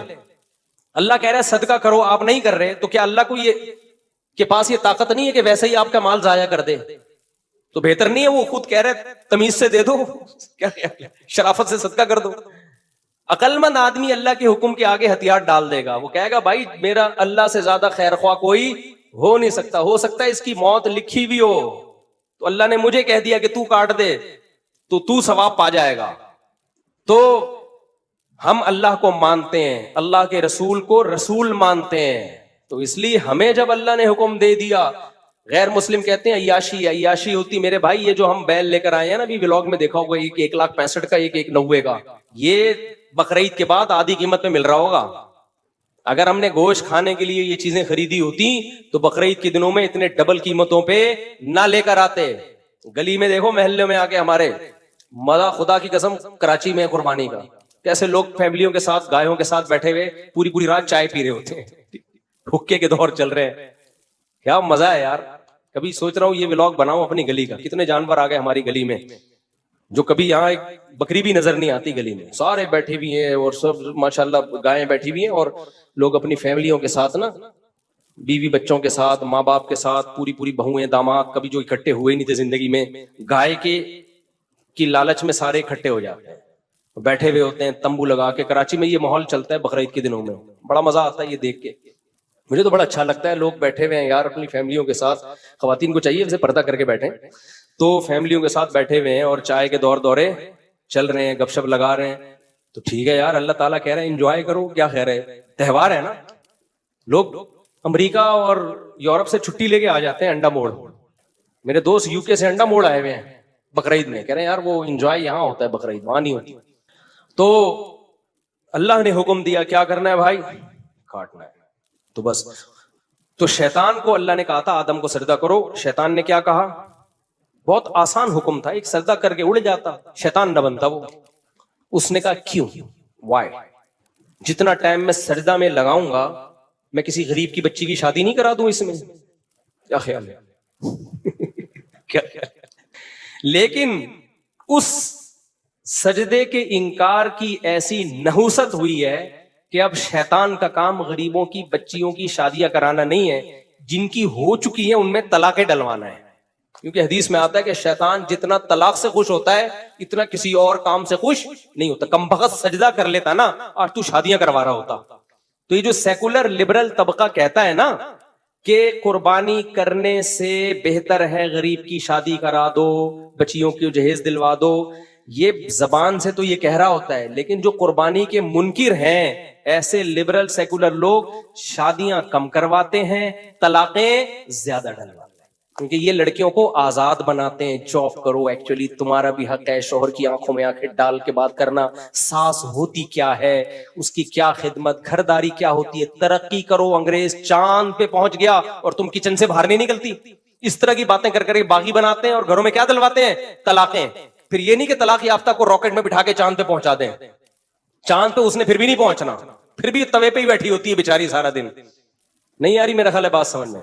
اللہ کہہ رہا ہے صدقہ کرو, آپ نہیں کر رہے, تو کیا اللہ کو یہ کے پاس یہ طاقت نہیں ہے کہ ویسے ہی آپ کا مال ضائع کر دے؟ تو بہتر نہیں ہے وہ خود کہہ رہے تمیز سے دے دو, کیا شرافت سے صدقہ کر دو. عقل مند آدمی اللہ کے حکم کے آگے ہتھیار ڈال دے گا. وہ کہے گا بھائی میرا اللہ سے زیادہ خیر خواہ کوئی ہو نہیں سکتا. ہو سکتا ہے اس کی موت لکھی بھی ہو, تو اللہ نے مجھے کہہ دیا کہ تو کاٹ دے تو ثواب پا جائے گا. تو ہم اللہ کو مانتے ہیں, اللہ کے رسول کو رسول مانتے ہیں, تو اس لیے ہمیں جب اللہ نے حکم دے دیا. غیر مسلم کہتے ہیں عیاشی ہوتی. میرے بھائی یہ جو ہم بیل لے کر آئے ہیں نا, ابھی ولاگ میں دیکھا ہوگا, 1,65,000 کا, 1,90,000 کا, یہ بقرعید کے بعد آدھی قیمت میں مل رہا ہوگا. اگر ہم نے گوشت کھانے کے لیے یہ چیزیں خریدی ہوتی تو بقرعید کے دنوں میں اتنے ڈبل قیمتوں پہ نہ لے کر آتے. گلی میں دیکھو, محلے میں آ کے ہمارے مزہ خدا کی قسم کراچی میں قربانی کا, کیسے لوگ فیملیوں کے ساتھ گایوں کے ساتھ بیٹھے ہوئے پوری رات چائے پی رہے ہوتے ہیں. حکے کے دور چل رہے ہیں, کیا مزہ ہے یار. کبھی سوچ رہا ہوں یہ ولاگ بناؤں اپنی گلی کا. کتنے جانور آ گئے ہماری گلی میں, جو کبھی یہاں ایک بکری بھی نظر نہیں آتی گلی میں. سارے بیٹھے بھی ہیں اور سب ماشاءاللہ گائیں بیٹھی ہوئی ہیں, اور لوگ اپنی فیملیوں کے ساتھ نا, بیوی بچوں کے ساتھ, ماں باپ کے ساتھ, پوری بہویں داماد, کبھی جو اکٹھے ہوئے نہیں تھے زندگی میں, گائے کی لالچ میں سارے اکٹھے ہو جاتے ہیں, بیٹھے ہوئے ہوتے ہیں تمبو لگا کے. کراچی میں یہ ماحول چلتا ہے بقرعید کے دنوں میں, بڑا مزہ آتا ہے یہ دیکھ کے. مجھے تو بڑا اچھا لگتا ہے, لوگ بیٹھے ہوئے ہیں یار اپنی فیملیوں کے ساتھ. خواتین کو چاہیے ویسے پردہ کر کے بیٹھیں, تو فیملیوں کے ساتھ بیٹھے ہوئے ہیں اور چائے کے دورے چل رہے ہیں, گپ شپ لگا رہے ہیں. تو ٹھیک ہے یار, اللہ تعالیٰ کہہ رہے ہیں انجوائے کرو, کیا خیر ہے, تہوار ہے نا. لوگ امریکہ اور یورپ سے چھٹی لے کے آ جاتے ہیں انڈا موڑ. میرے دوست یو کے سے انڈا موڑ آئے ہوئے ہیں بقرعید میں, کہہ رہے ہیں یار وہ انجوائے یہاں ہوتا ہے, بقرعید وہاں نہیں ہوتی. تو اللہ نے حکم دیا کیا کرنا ہے بھائی, کاٹنا ہے. تو بس تو شیطان کو اللہ نے کہا تھا آدم کو سجدہ کرو، شیطان نے کیا کہا؟ بہت آسان حکم تھا، ایک سجدہ کر کے اڑ جاتا، شیطان نہ بنتا وہ۔ اس نے کہا کیوں، وائی، جتنا ٹائم میں سجدہ میں لگاؤں گا میں کسی غریب کی بچی کی شادی نہیں کرا دوں اس میں؟ کیا خیال ہے؟ کیا خیال ہے؟ لیکن اس سجدے کے انکار کی ایسی نحوست ہوئی ہے کہ اب شیطان کا کام غریبوں کی بچیوں کی شادیاں کرانا نہیں ہے، جن کی ہو چکی ہیں ان میں طلاقیں ڈلوانا ہے۔ کیونکہ حدیث میں آتا ہے کہ شیطان جتنا طلاق سے خوش ہوتا ہے اتنا کسی اور کام سے خوش نہیں ہوتا۔ کم بخت سجدہ کر لیتا نا، اور تو شادیاں کروا رہا ہوتا۔ تو یہ جو سیکولر لبرل طبقہ کہتا ہے نا کہ قربانی کرنے سے بہتر ہے غریب کی شادی کرا دو، بچیوں کی جہیز دلوا دو، یہ زبان سے تو یہ کہہ رہا ہوتا ہے، لیکن جو قربانی کے منکر ہیں ایسے لبرل سیکولر لوگ شادیاں کم کرواتے ہیں، طلاقیں زیادہ ڈلواتے ہیں، کیونکہ یہ لڑکیوں کو آزاد بناتے ہیں۔ جاب کرو، ایکچولی تمہارا بھی حق ہے شوہر کی آنکھوں میں آنکھیں ڈال کے بات کرنا، ساس ہوتی کیا ہے، اس کی کیا خدمت، گھرداری کیا ہوتی ہے، ترقی کرو، انگریز چاند پہ پہنچ گیا اور تم کچن سے باہر نہیں نکلتی۔ اس طرح کی باتیں کر کے باغی بناتے ہیں اور گھروں میں کیا دلواتے ہیں؟ طلاقیں۔ پھر یہ نہیں کہ طلاق یافتہ کو راکٹ میں بٹھا کے چاند پہ پہنچا دیں، چاند پہ اس نے پھر بھی نہیں پہنچنا، پھر بھی توے پہ ہی بیٹھی ہوتی ہے بیچاری سارا دن۔ نہیں آ رہی میرا خیال ہے بات سمجھ میں؟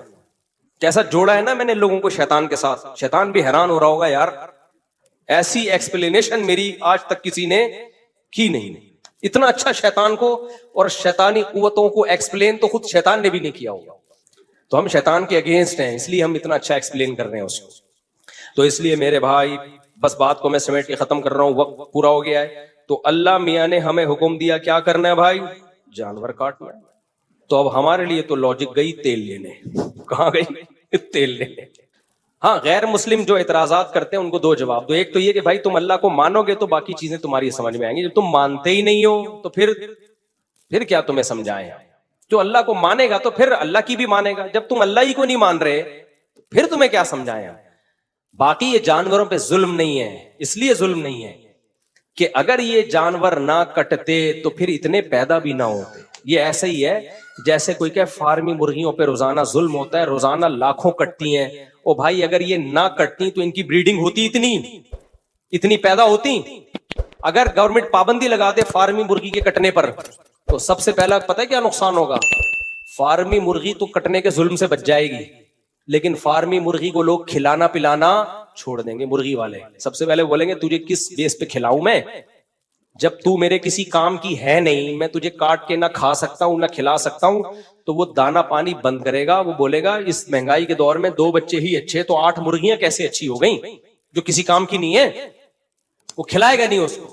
کیسا جوڑا ہے نا میں نے لوگوں کو شیطان کے ساتھ، شیطان بھی حیران ہو رہا ہوگا یار ایسی ایکسپلینیشن میری آج تک کسی نے کی نہیں۔ اتنا اچھا شیطان کو اور شیطانی قوتوں کو ایکسپلین تو خود شیطان نے بھی نہیں کیا ہوگا، تو ہم شیطان کے اگینسٹ ہیں، اس لیے ہم اتنا اچھا ایکسپلین کر رہے ہیں اس کو۔ تو اس لیے میرے بھائی بس بات کو میں سمیٹ کے ختم کر رہا ہوں، وقت پورا ہو گیا ہے۔ تو اللہ میاں نے ہمیں حکم دیا کیا کرنا ہے بھائی؟ جانور کاٹنا ہے۔ تو اب ہمارے لیے تو لاجک گئی تیل لینے، کہاں گئی؟ تیل لینے۔ ہاں غیر مسلم جو اعتراضات کرتے ہیں ان کو دو جواب دو۔ ایک تو یہ کہ بھائی تم اللہ کو مانو گے تو باقی چیزیں تمہاری سمجھ میں آئیں گی، جب تم مانتے ہی نہیں ہو تو پھر کیا تمہیں سمجھائیں؟ جو اللہ کو مانے گا تو پھر اللہ کی بھی مانے گا، جب تم اللہ ہی کو نہیں مان رہے تو پھر تمہیں کیا سمجھائیں؟ باقی یہ جانوروں پہ ظلم نہیں ہے، اس لیے ظلم نہیں ہے کہ اگر یہ جانور نہ کٹتے تو پھر اتنے پیدا بھی نہ ہوتے۔ یہ ایسا ہی ہے جیسے کوئی کہ فارمی مرغیوں پہ روزانہ ظلم ہوتا ہے، روزانہ لاکھوں کٹتی ہیں۔ او بھائی اگر یہ نہ کٹتی تو ان کی بریڈنگ ہوتی اتنی پیدا ہوتی؟ اگر گورنمنٹ پابندی لگا دے فارمی مرغی کے کٹنے پر تو سب سے پہلا پتہ ہے کیا نقصان ہوگا؟ فارمی مرغی تو کٹنے کے ظلم سے بچ جائے گی، لیکن فارمی مرغی کو لوگ کھلانا پلانا چھوڑ دیں گے۔ مرغی والے سب سے پہلے بولیں گے تجھے کس بیس پہ کھلاؤں میں، جب تو میرے کسی کام کی ہے نہیں، میں تجھے کاٹ کے نہ کھا سکتا ہوں نہ کھلا سکتا ہوں، تو وہ دانا پانی بند کرے گا۔ وہ بولے گا اس مہنگائی کے دور میں 2 بچے ہی اچھے تو 8 مرغیاں کیسے اچھی ہو گئیں جو کسی کام کی نہیں ہے؟ وہ کھلائے گا نہیں اس کو،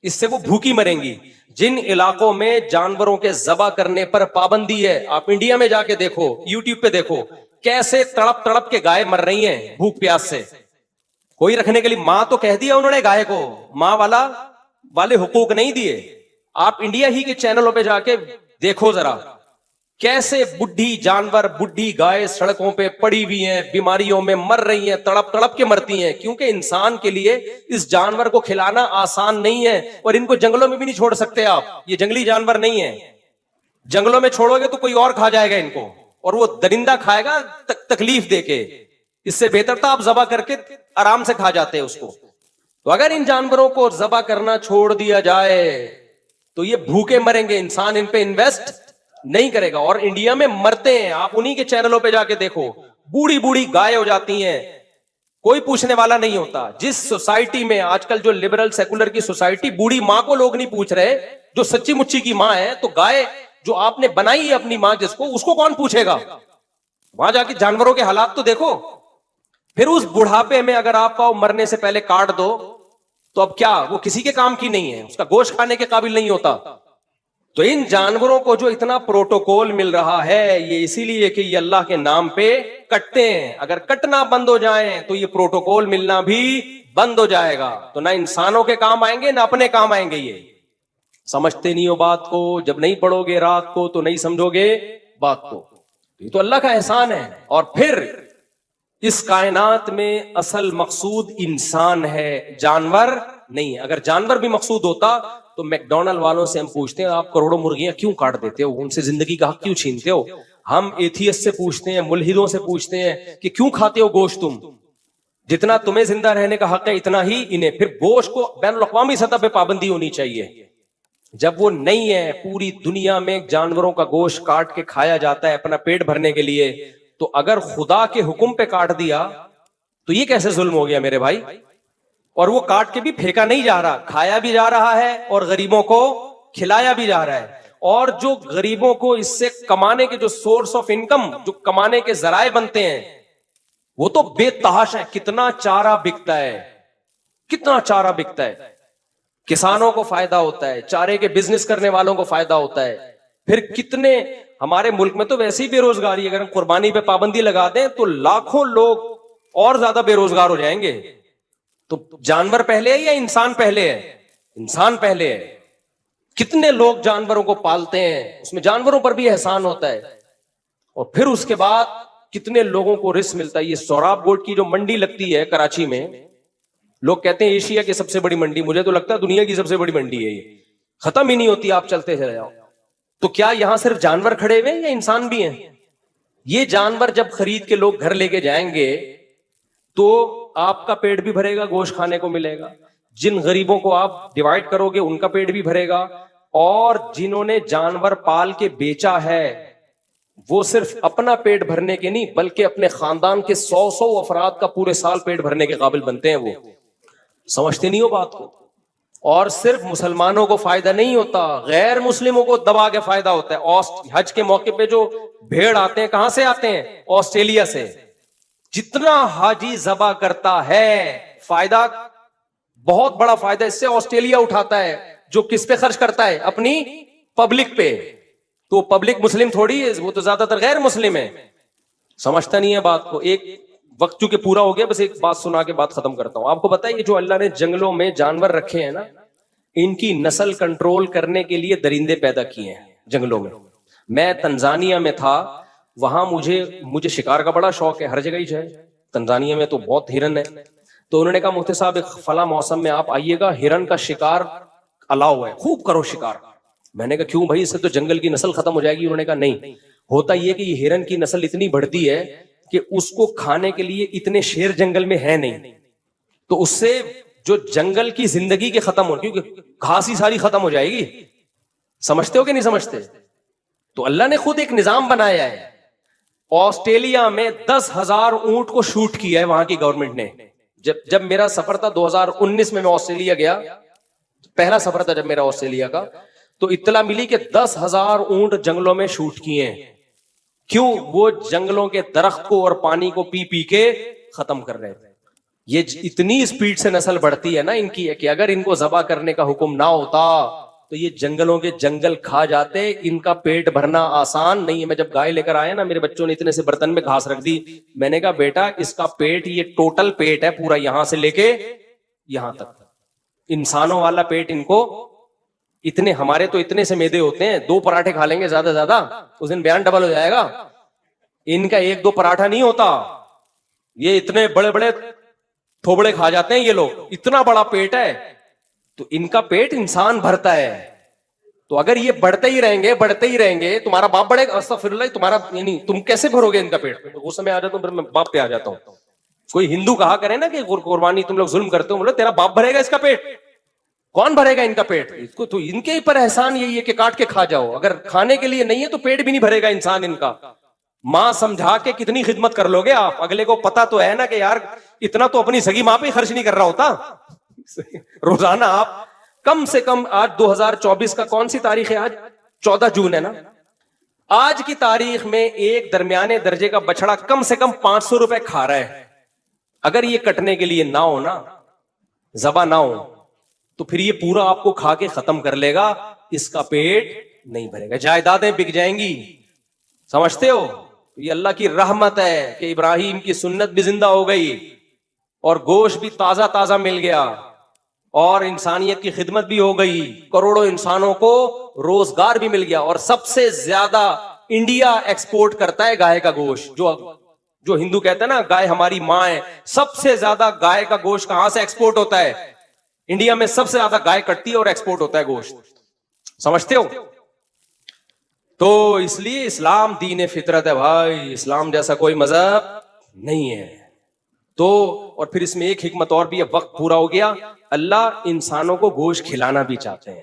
اس سے وہ بھوکی مریں گی۔ جن علاقوں میں جانوروں کے ذبح کرنے پر پابندی ہے، آپ انڈیا میں جا کے دیکھو، یوٹیوب پہ دیکھو کیسے تڑپ تڑپ کے گائے مر رہی ہیں بھوک پیاس سے۔ کوئی رکھنے کے لیے ماں تو کہہ دیا انہوں نے گائے کو، ماں والے حقوق نہیں دیے۔ آپ انڈیا ہی کے چینلوں پہ جا کے دیکھو ذرا کیسے بڈھی جانور، بڈھی گائے سڑکوں پہ پڑی ہوئی ہیں، بیماریوں میں مر رہی ہیں، تڑپ تڑپ کے مرتی ہیں، کیونکہ انسان کے لیے اس جانور کو کھلانا آسان نہیں ہے۔ اور ان کو جنگلوں میں بھی نہیں چھوڑ سکتے آپ، یہ جنگلی جانور نہیں ہے، جنگلوں میں چھوڑو گے تو کوئی اور کھا جائے گا ان کو، اور وہ درندہ کھائے گا تکلیف دے کے۔ اس سے بہتر تھا آپ ذبح کر کے آرام سے کھا جاتے اس کو۔ تو اگر ان جانوروں کو ذبح کرنا چھوڑ دیا جائے تو یہ بھوکے مریں گے، انسان ان پہ انویسٹ نہیں کرے گا، اور انڈیا میں مرتے ہیں۔ آپ انہی کے چینلوں پہ جا کے دیکھو، بوڑھی بوڑھی گائے ہو جاتی ہیں، کوئی پوچھنے والا نہیں ہوتا۔ جس سوسائٹی میں آج کل جو لبرل سیکولر کی سوسائٹی، بوڑھی ماں کو لوگ نہیں پوچھ رہے جو سچی مچی کی ماں ہے، تو گائے جو آپ نے بنائی ہے اپنی ماں جس کو، اس کو کون پوچھے گا؟ وہاں جا کے جانوروں کے حالات تو دیکھو۔ پھر اس بڑھاپے میں اگر آپ کا مرنے سے پہلے کاٹ دو تو اب کیا وہ کسی کے کام کی نہیں ہے، اس کا گوشت کھانے کے قابل نہیں ہوتا۔ تو ان جانوروں کو جو اتنا پروٹوکول مل رہا ہے یہ اسی لیے کہ یہ اللہ کے نام پہ کٹتے ہیں، اگر کٹنا بند ہو جائیں تو یہ پروٹوکول ملنا بھی بند ہو جائے گا، تو نہ انسانوں کے کام آئیں گے نہ اپنے کام آئیں گے۔ یہ سمجھتے نہیں ہو بات کو، جب نہیں پڑھو گے رات کو تو نہیں سمجھو گے بات کو۔ یہ تو اللہ کا احسان ہے۔ اور پھر اس کائنات میں اصل مقصود انسان ہے، جانور نہیں ہے۔ اگر جانور بھی مقصود ہوتا تو میک ڈونلڈ والوں سے ہم پوچھتے ہیں آپ کروڑوں مرغیاں کیوں کاٹ دیتے ہو، ان سے زندگی کا حق کیوں چھینتے ہو؟ ہم ایتھیسٹ سے پوچھتے ہیں, ملحدوں سے پوچھتے ہیں کہ کیوں کھاتے ہو گوشت تم, جتنا تمہیں زندہ رہنے کا حق ہے اتنا ہی انہیں. پھر گوشت کو بین الاقوامی سطح پہ پابندی ہونی چاہیے. جب وہ نہیں ہے, پوری دنیا میں جانوروں کا گوشت کاٹ کے کھایا جاتا ہے اپنا پیٹ بھرنے کے لیے, تو اگر خدا کے حکم پہ کاٹ دیا تو یہ کیسے ظلم ہو گیا میرے بھائی؟ اور وہ کاٹ کے بھی پھینکا نہیں جا رہا, کھایا بھی جا رہا ہے اور غریبوں کو کھلایا بھی جا رہا ہے. اور جو غریبوں کو اس سے کمانے کے جو سورس آف انکم, جو کمانے کے ذرائع بنتے ہیں, وہ تو بے تحاشا ہے. کتنا چارہ بکتا ہے, کتنا چارہ بکتا ہے. کسانوں کو فائدہ ہوتا ہے, چارے کے بزنس کرنے والوں کو فائدہ ہوتا ہے. پھر کتنے ہمارے ملک میں تو ویسے ہی بے روزگاری, اگر ہم قربانی پہ پابندی لگا دیں تو لاکھوں لوگ اور زیادہ بے روزگار ہو جائیں گے. تو جانور پہلے ہے یا انسان پہلے ہے؟ انسان پہلے ہے. کتنے لوگ جانوروں کو پالتے ہیں, اس میں جانوروں پر بھی احسان ہوتا ہے. اور پھر اس کے بعد کتنے لوگوں کو رزق ملتا ہے. یہ سوراب گوٹ کی جو منڈی لگتی ہے کراچی میں, لوگ کہتے ہیں ایشیا کی سب سے بڑی منڈی, مجھے تو لگتا ہے دنیا کی سب سے بڑی منڈی ہے, یہ ختم ہی نہیں ہوتی, آپ چلتے چلے جاؤ. تو کیا یہاں صرف جانور کھڑے ہوئے ہیں یا انسان بھی ہیں؟ یہ جانور جب خرید کے لوگ گھر لے کے جائیں گے تو آپ کا پیٹ بھی بھرے گا, گوشت کھانے کو ملے گا. جن غریبوں کو آپ ڈیوائڈ کرو گے ان کا پیٹ بھی بھرے گا. اور جنہوں نے جانور پال کے بیچا ہے وہ صرف اپنا پیٹ بھرنے کے نہیں بلکہ اپنے خاندان کے 100 افراد کا پورے سال پیٹ بھرنے کے قابل بنتے ہیں. وہ سمجھتے نہیں ہو بات کو. اور صرف مسلمانوں کو فائدہ نہیں ہوتا, غیر مسلموں کو دبا کے فائدہ ہوتا ہے. حج کے موقع پہ جو بھیڑ آتے ہیں کہاں سے آتے ہیں؟ آسٹریلیا سے. جتنا حاجی ذبح کرتا ہے فائدہ, بہت بڑا فائدہ اس سے آسٹریلیا اٹھاتا ہے, جو کس پہ خرچ کرتا ہے؟ اپنی پبلک پہ. تو پبلک مسلم تھوڑی ہے, وہ تو زیادہ تر غیر مسلم ہے. سمجھتا نہیں ہے بات کو. ایک وقت چونکہ پورا ہو گیا, بس ایک بات سنا کے بات ختم کرتا ہوں. آپ کو بتائیے جو اللہ نے جنگلوں میں جانور رکھے ہیں نا, ان کی نسل کنٹرول کرنے کے لیے درندے پیدا کیے ہیں جنگلوں میں. میں تنزانیہ میں تھا, وہاں مجھے شکار کا بڑا شوق ہے, ہر جگہ ہی ہے. تنزانیہ میں تو بہت ہرن ہے. تو انہوں نے کہا مفتی صاحب ایک فلاں موسم میں آپ آئیے گا, ہرن کا شکار الاؤ ہے, خوب کرو شکار. میں نے کہا کیوں بھائی, اس سے تو جنگل کی نسل ختم ہو جائے گی. انہوں نے کہا نہیں, ہوتا یہ کہ یہ ہرن کی نسل اتنی بڑھتی ہے کہ اس کو کھانے کے لیے اتنے شیر جنگل میں ہے نہیں, تو اس سے جو جنگل کی زندگی کے ختم ہو, کیونکہ گھاس ہی ساری ختم ہو جائے گی. سمجھتے ہو کہ نہیں سمجھتے؟ تو اللہ نے خود ایک نظام بنایا ہے. آسٹریلیا میں 10,000 اونٹ کو شوٹ کیا ہے وہاں کی گورنمنٹ نے. جب میرا سفر تھا 2019 میں آسٹریلیا گیا, پہلا سفر تھا جب میرا آسٹریلیا کا, تو اطلاع ملی کہ 10,000 اونٹ جنگلوں میں شوٹ کیے ہیں. کیوں؟ وہ جنگلوں کے درخت کو اور پانی کو پی پی کے ختم کر رہے تھے. یہ اتنی سپیڈ سے نسل بڑھتی ہے نا ان کی, کہ اگر ان کو ذبح کرنے کا حکم نہ ہوتا تو یہ جنگلوں کے جنگل کھا جاتے. ان کا پیٹ بھرنا آسان نہیں ہے. میں جب گائے لے کر آیا نا, میرے بچوں نے اتنے سے برتن میں گھاس رکھ دی. میں نے کہا بیٹا اس کا پیٹ, یہ ٹوٹل پیٹ ہے پورا, یہاں سے لے کے یہاں تک. انسانوں والا پیٹ ان کو اتنے, ہمارے تو اتنے سے میدے ہوتے ہیں, 2 پراٹھے کھا لیں گے زیادہ زیادہ, اس دن بیان ڈبل ہو جائے گا. ان کا 1-2 پراٹھا نہیں ہوتا, یہ اتنے بڑے بڑے تھوبڑے کھا جاتے ہیں یہ لوگ, اتنا بڑا پیٹ ہے. تو ان کا پیٹ انسان بھرتا ہے. تو اگر یہ بڑھتے ہی رہیں گے, تمہارا باپ بڑھے گا, استغفر اللہ, تمہارا یعنی تم کیسے بھرو گے ان کا پیٹ؟ وہ سمے آ جاتا ہوں, پھر میں باپ پہ آ جاتا ہوں. کوئی ہندو کہا کرے نا کہ قربانی تم لوگ ظلم کرتے ہو, بولے تیرا باپ بھرے گا اس کا پیٹ, کون بھرے گا ان کا پیٹ؟ اس کو تو ان کے پر احسان یہی ہے کہ کاٹ کے کھا جاؤ. اگر کھانے کے لیے نہیں ہے تو پیٹ بھی نہیں بھرے گا انسان ان کا. ماں سمجھا کے کتنی خدمت کر لو گے آپ؟ اگلے کو پتا تو ہے نا کہ یار اتنا تو اپنی سگی ماں پہ خرچ نہیں کر رہا ہوتا. روزانہ آپ کم سے کم, آج 2024 کا کون سی تاریخ ہے؟ آج 14 جون ہے نا. آج کی تاریخ میں ایک درمیانے درجے کا بچڑا کم سے کم 500 روپے کھا رہا ہے. اگر یہ کٹنے کے لیے نہ ہو نا, ذبح نہ ہو, تو پھر یہ پورا آپ کو کھا کے ختم کر لے گا, اس کا پیٹ نہیں بھرے گا, جائیدادیں بک جائیں گی. سمجھتے ہو؟ یہ اللہ کی رحمت ہے کہ ابراہیم کی سنت بھی زندہ ہو گئی اور گوشت بھی تازہ تازہ مل گیا اور انسانیت کی خدمت بھی ہو گئی, کروڑوں انسانوں کو روزگار بھی مل گیا. اور سب سے زیادہ انڈیا ایکسپورٹ کرتا ہے گائے کا گوشت. جو ہندو کہتا ہے نا گائے ہماری ماں ہے, سب سے زیادہ گائے کا گوشت کہاں سے ایکسپورٹ ہوتا ہے؟ انڈیا میں سب سے زیادہ گائے کٹتی ہے اور ایکسپورٹ ہوتا ہے گوشت. سمجھتے ہو؟ تو اس لیے اسلام دین فطرت ہے بھائی، اسلام جیسا کوئی مذہب نہیں ہے. تو اور پھر اس میں ایک حکمت اور بھی ہے، وقت پورا ہو گیا. اللہ انسانوں کو گوشت کھلانا بھی چاہتے ہیں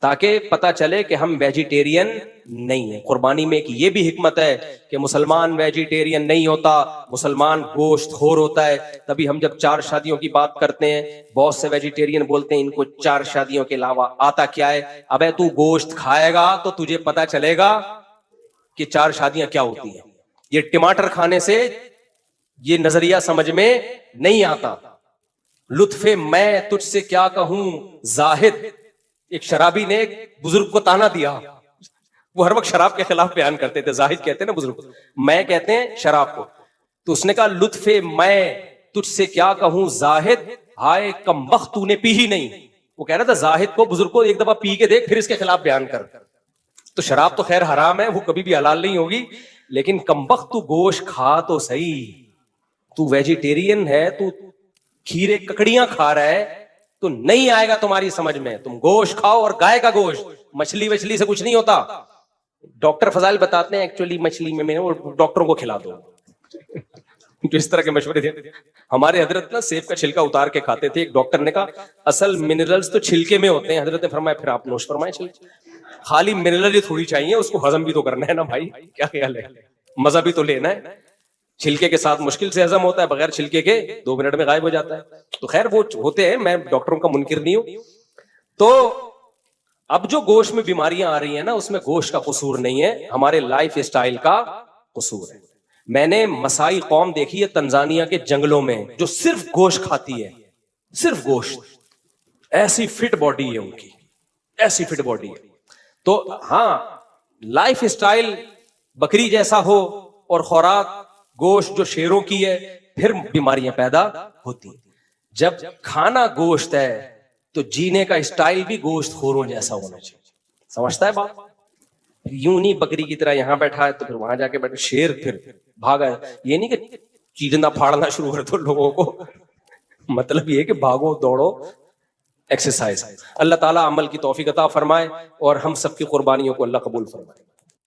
تاکہ پتہ چلے کہ ہم ویجیٹیرین نہیں ہیں. قربانی میں ایک یہ بھی حکمت ہے کہ مسلمان ویجیٹیرین نہیں ہوتا، مسلمان گوشت خور ہوتا ہے. تبھی ہم جب 4 شادیوں کی بات کرتے ہیں، بہت سے ویجیٹیرین بولتے ہیں ان کو 4 شادیوں کے علاوہ آتا کیا ہے. ابے تو گوشت کھائے گا تو تجھے پتہ چلے گا کہ 4 شادیاں کیا ہوتی ہیں. یہ ٹماٹر کھانے سے یہ نظریہ سمجھ میں نہیں آتا. لطف میں تجھ سے کیا کہوں زاہد، ایک شرابی نے ایک بزرگ کو تانا دیا. وہ ہر وقت شراب کے خلاف بیان کرتے تھے، زاہد کہتے ہیں نا بزرگ، میں کہتے ہیں شراب کو. تو اس نے کہا لطف میں تجھ سے کیا کہوں زاہد، ہائے کم بخت تو نے پی ہی نہیں. وہ کہہ رہا تھا زاہد کو، بزرگ کو، ایک دفعہ پی کے دیکھ پھر اس کے خلاف بیان کر. تو شراب تو خیر حرام ہے، وہ کبھی بھی حلال نہیں ہوگی، لیکن کم بخت تو گوشت کھا تو صحیح. تو ویجیٹیرین ہے، تو کھیرے ککڑیاں کھا رہا ہے، تو نہیں آئے گا تمہاری سمجھ میں. تم گوشت کھاؤ، اور گائے کا گوشت، مچھلی وچھلی سے کچھ نہیں ہوتا. ڈاکٹر فضائل بتاتے ہیں ایکچولی مچھلی میں ڈاکٹروں کو کھلا دو جو اس طرح کے مشورے دیتے. ہمارے حضرت نا سیب کا چھلکا اتار کے کھاتے تھے. ایک ڈاکٹر نے کہا اصل منرلز تو چھلکے میں ہوتے ہیں. حضرت نے فرمایا پھر آپ نوش فرمائیں چھلکے. خالی منرل ہی تھوڑی چاہیے، اس کو ہضم بھی تو کرنا ہے نا بھائی، کیا خیال ہے، مزہ بھی تو لینا ہے. چھلکے کے ساتھ مشکل سے ہضم ہوتا ہے، بغیر چھلکے کے 2 منٹ میں غائب ہو جاتا ہے. تو خیر وہ ہوتے ہیں، میں ڈاکٹروں کا منکر نہیں ہوں. تو اب جو گوشت میں بیماریاں آ رہی ہیں نا، اس میں گوشت کا قصور نہیں ہے، ہمارے لائف اسٹائل کا قصور ہے. میں نے مسائی قوم دیکھی ہے تنزانیہ کے جنگلوں میں جو صرف گوشت کھاتی ہے، صرف گوشت. ایسی فٹ باڈی ہے ان کی، ایسی فٹ باڈی ہے. تو ہاں لائف اسٹائل بکری جیسا ہو اور خوراک گوشت جو شیروں کی ہے، پھر بیماریاں پیدا ہوتی ہیں. جب کھانا گوشت ہے تو جینے کا اسٹائل بھی گوشت خوروں جیسا ہونا چاہیے. سمجھتا ہے بات؟ یوں نہیں بکری کی طرح یہاں بیٹھا ہے تو پھر وہاں جا کے بیٹھا، شیر پھر بھاگا ہے. یہ نہیں کہ چیرنا پھاڑنا شروع کر دو لوگوں کو، مطلب یہ کہ بھاگو دوڑو، ایکسرسائز. اللہ تعالیٰ عمل کی توفیق عطا فرمائے اور ہم سب کی قربانیوں کو اللہ قبول فرمائے.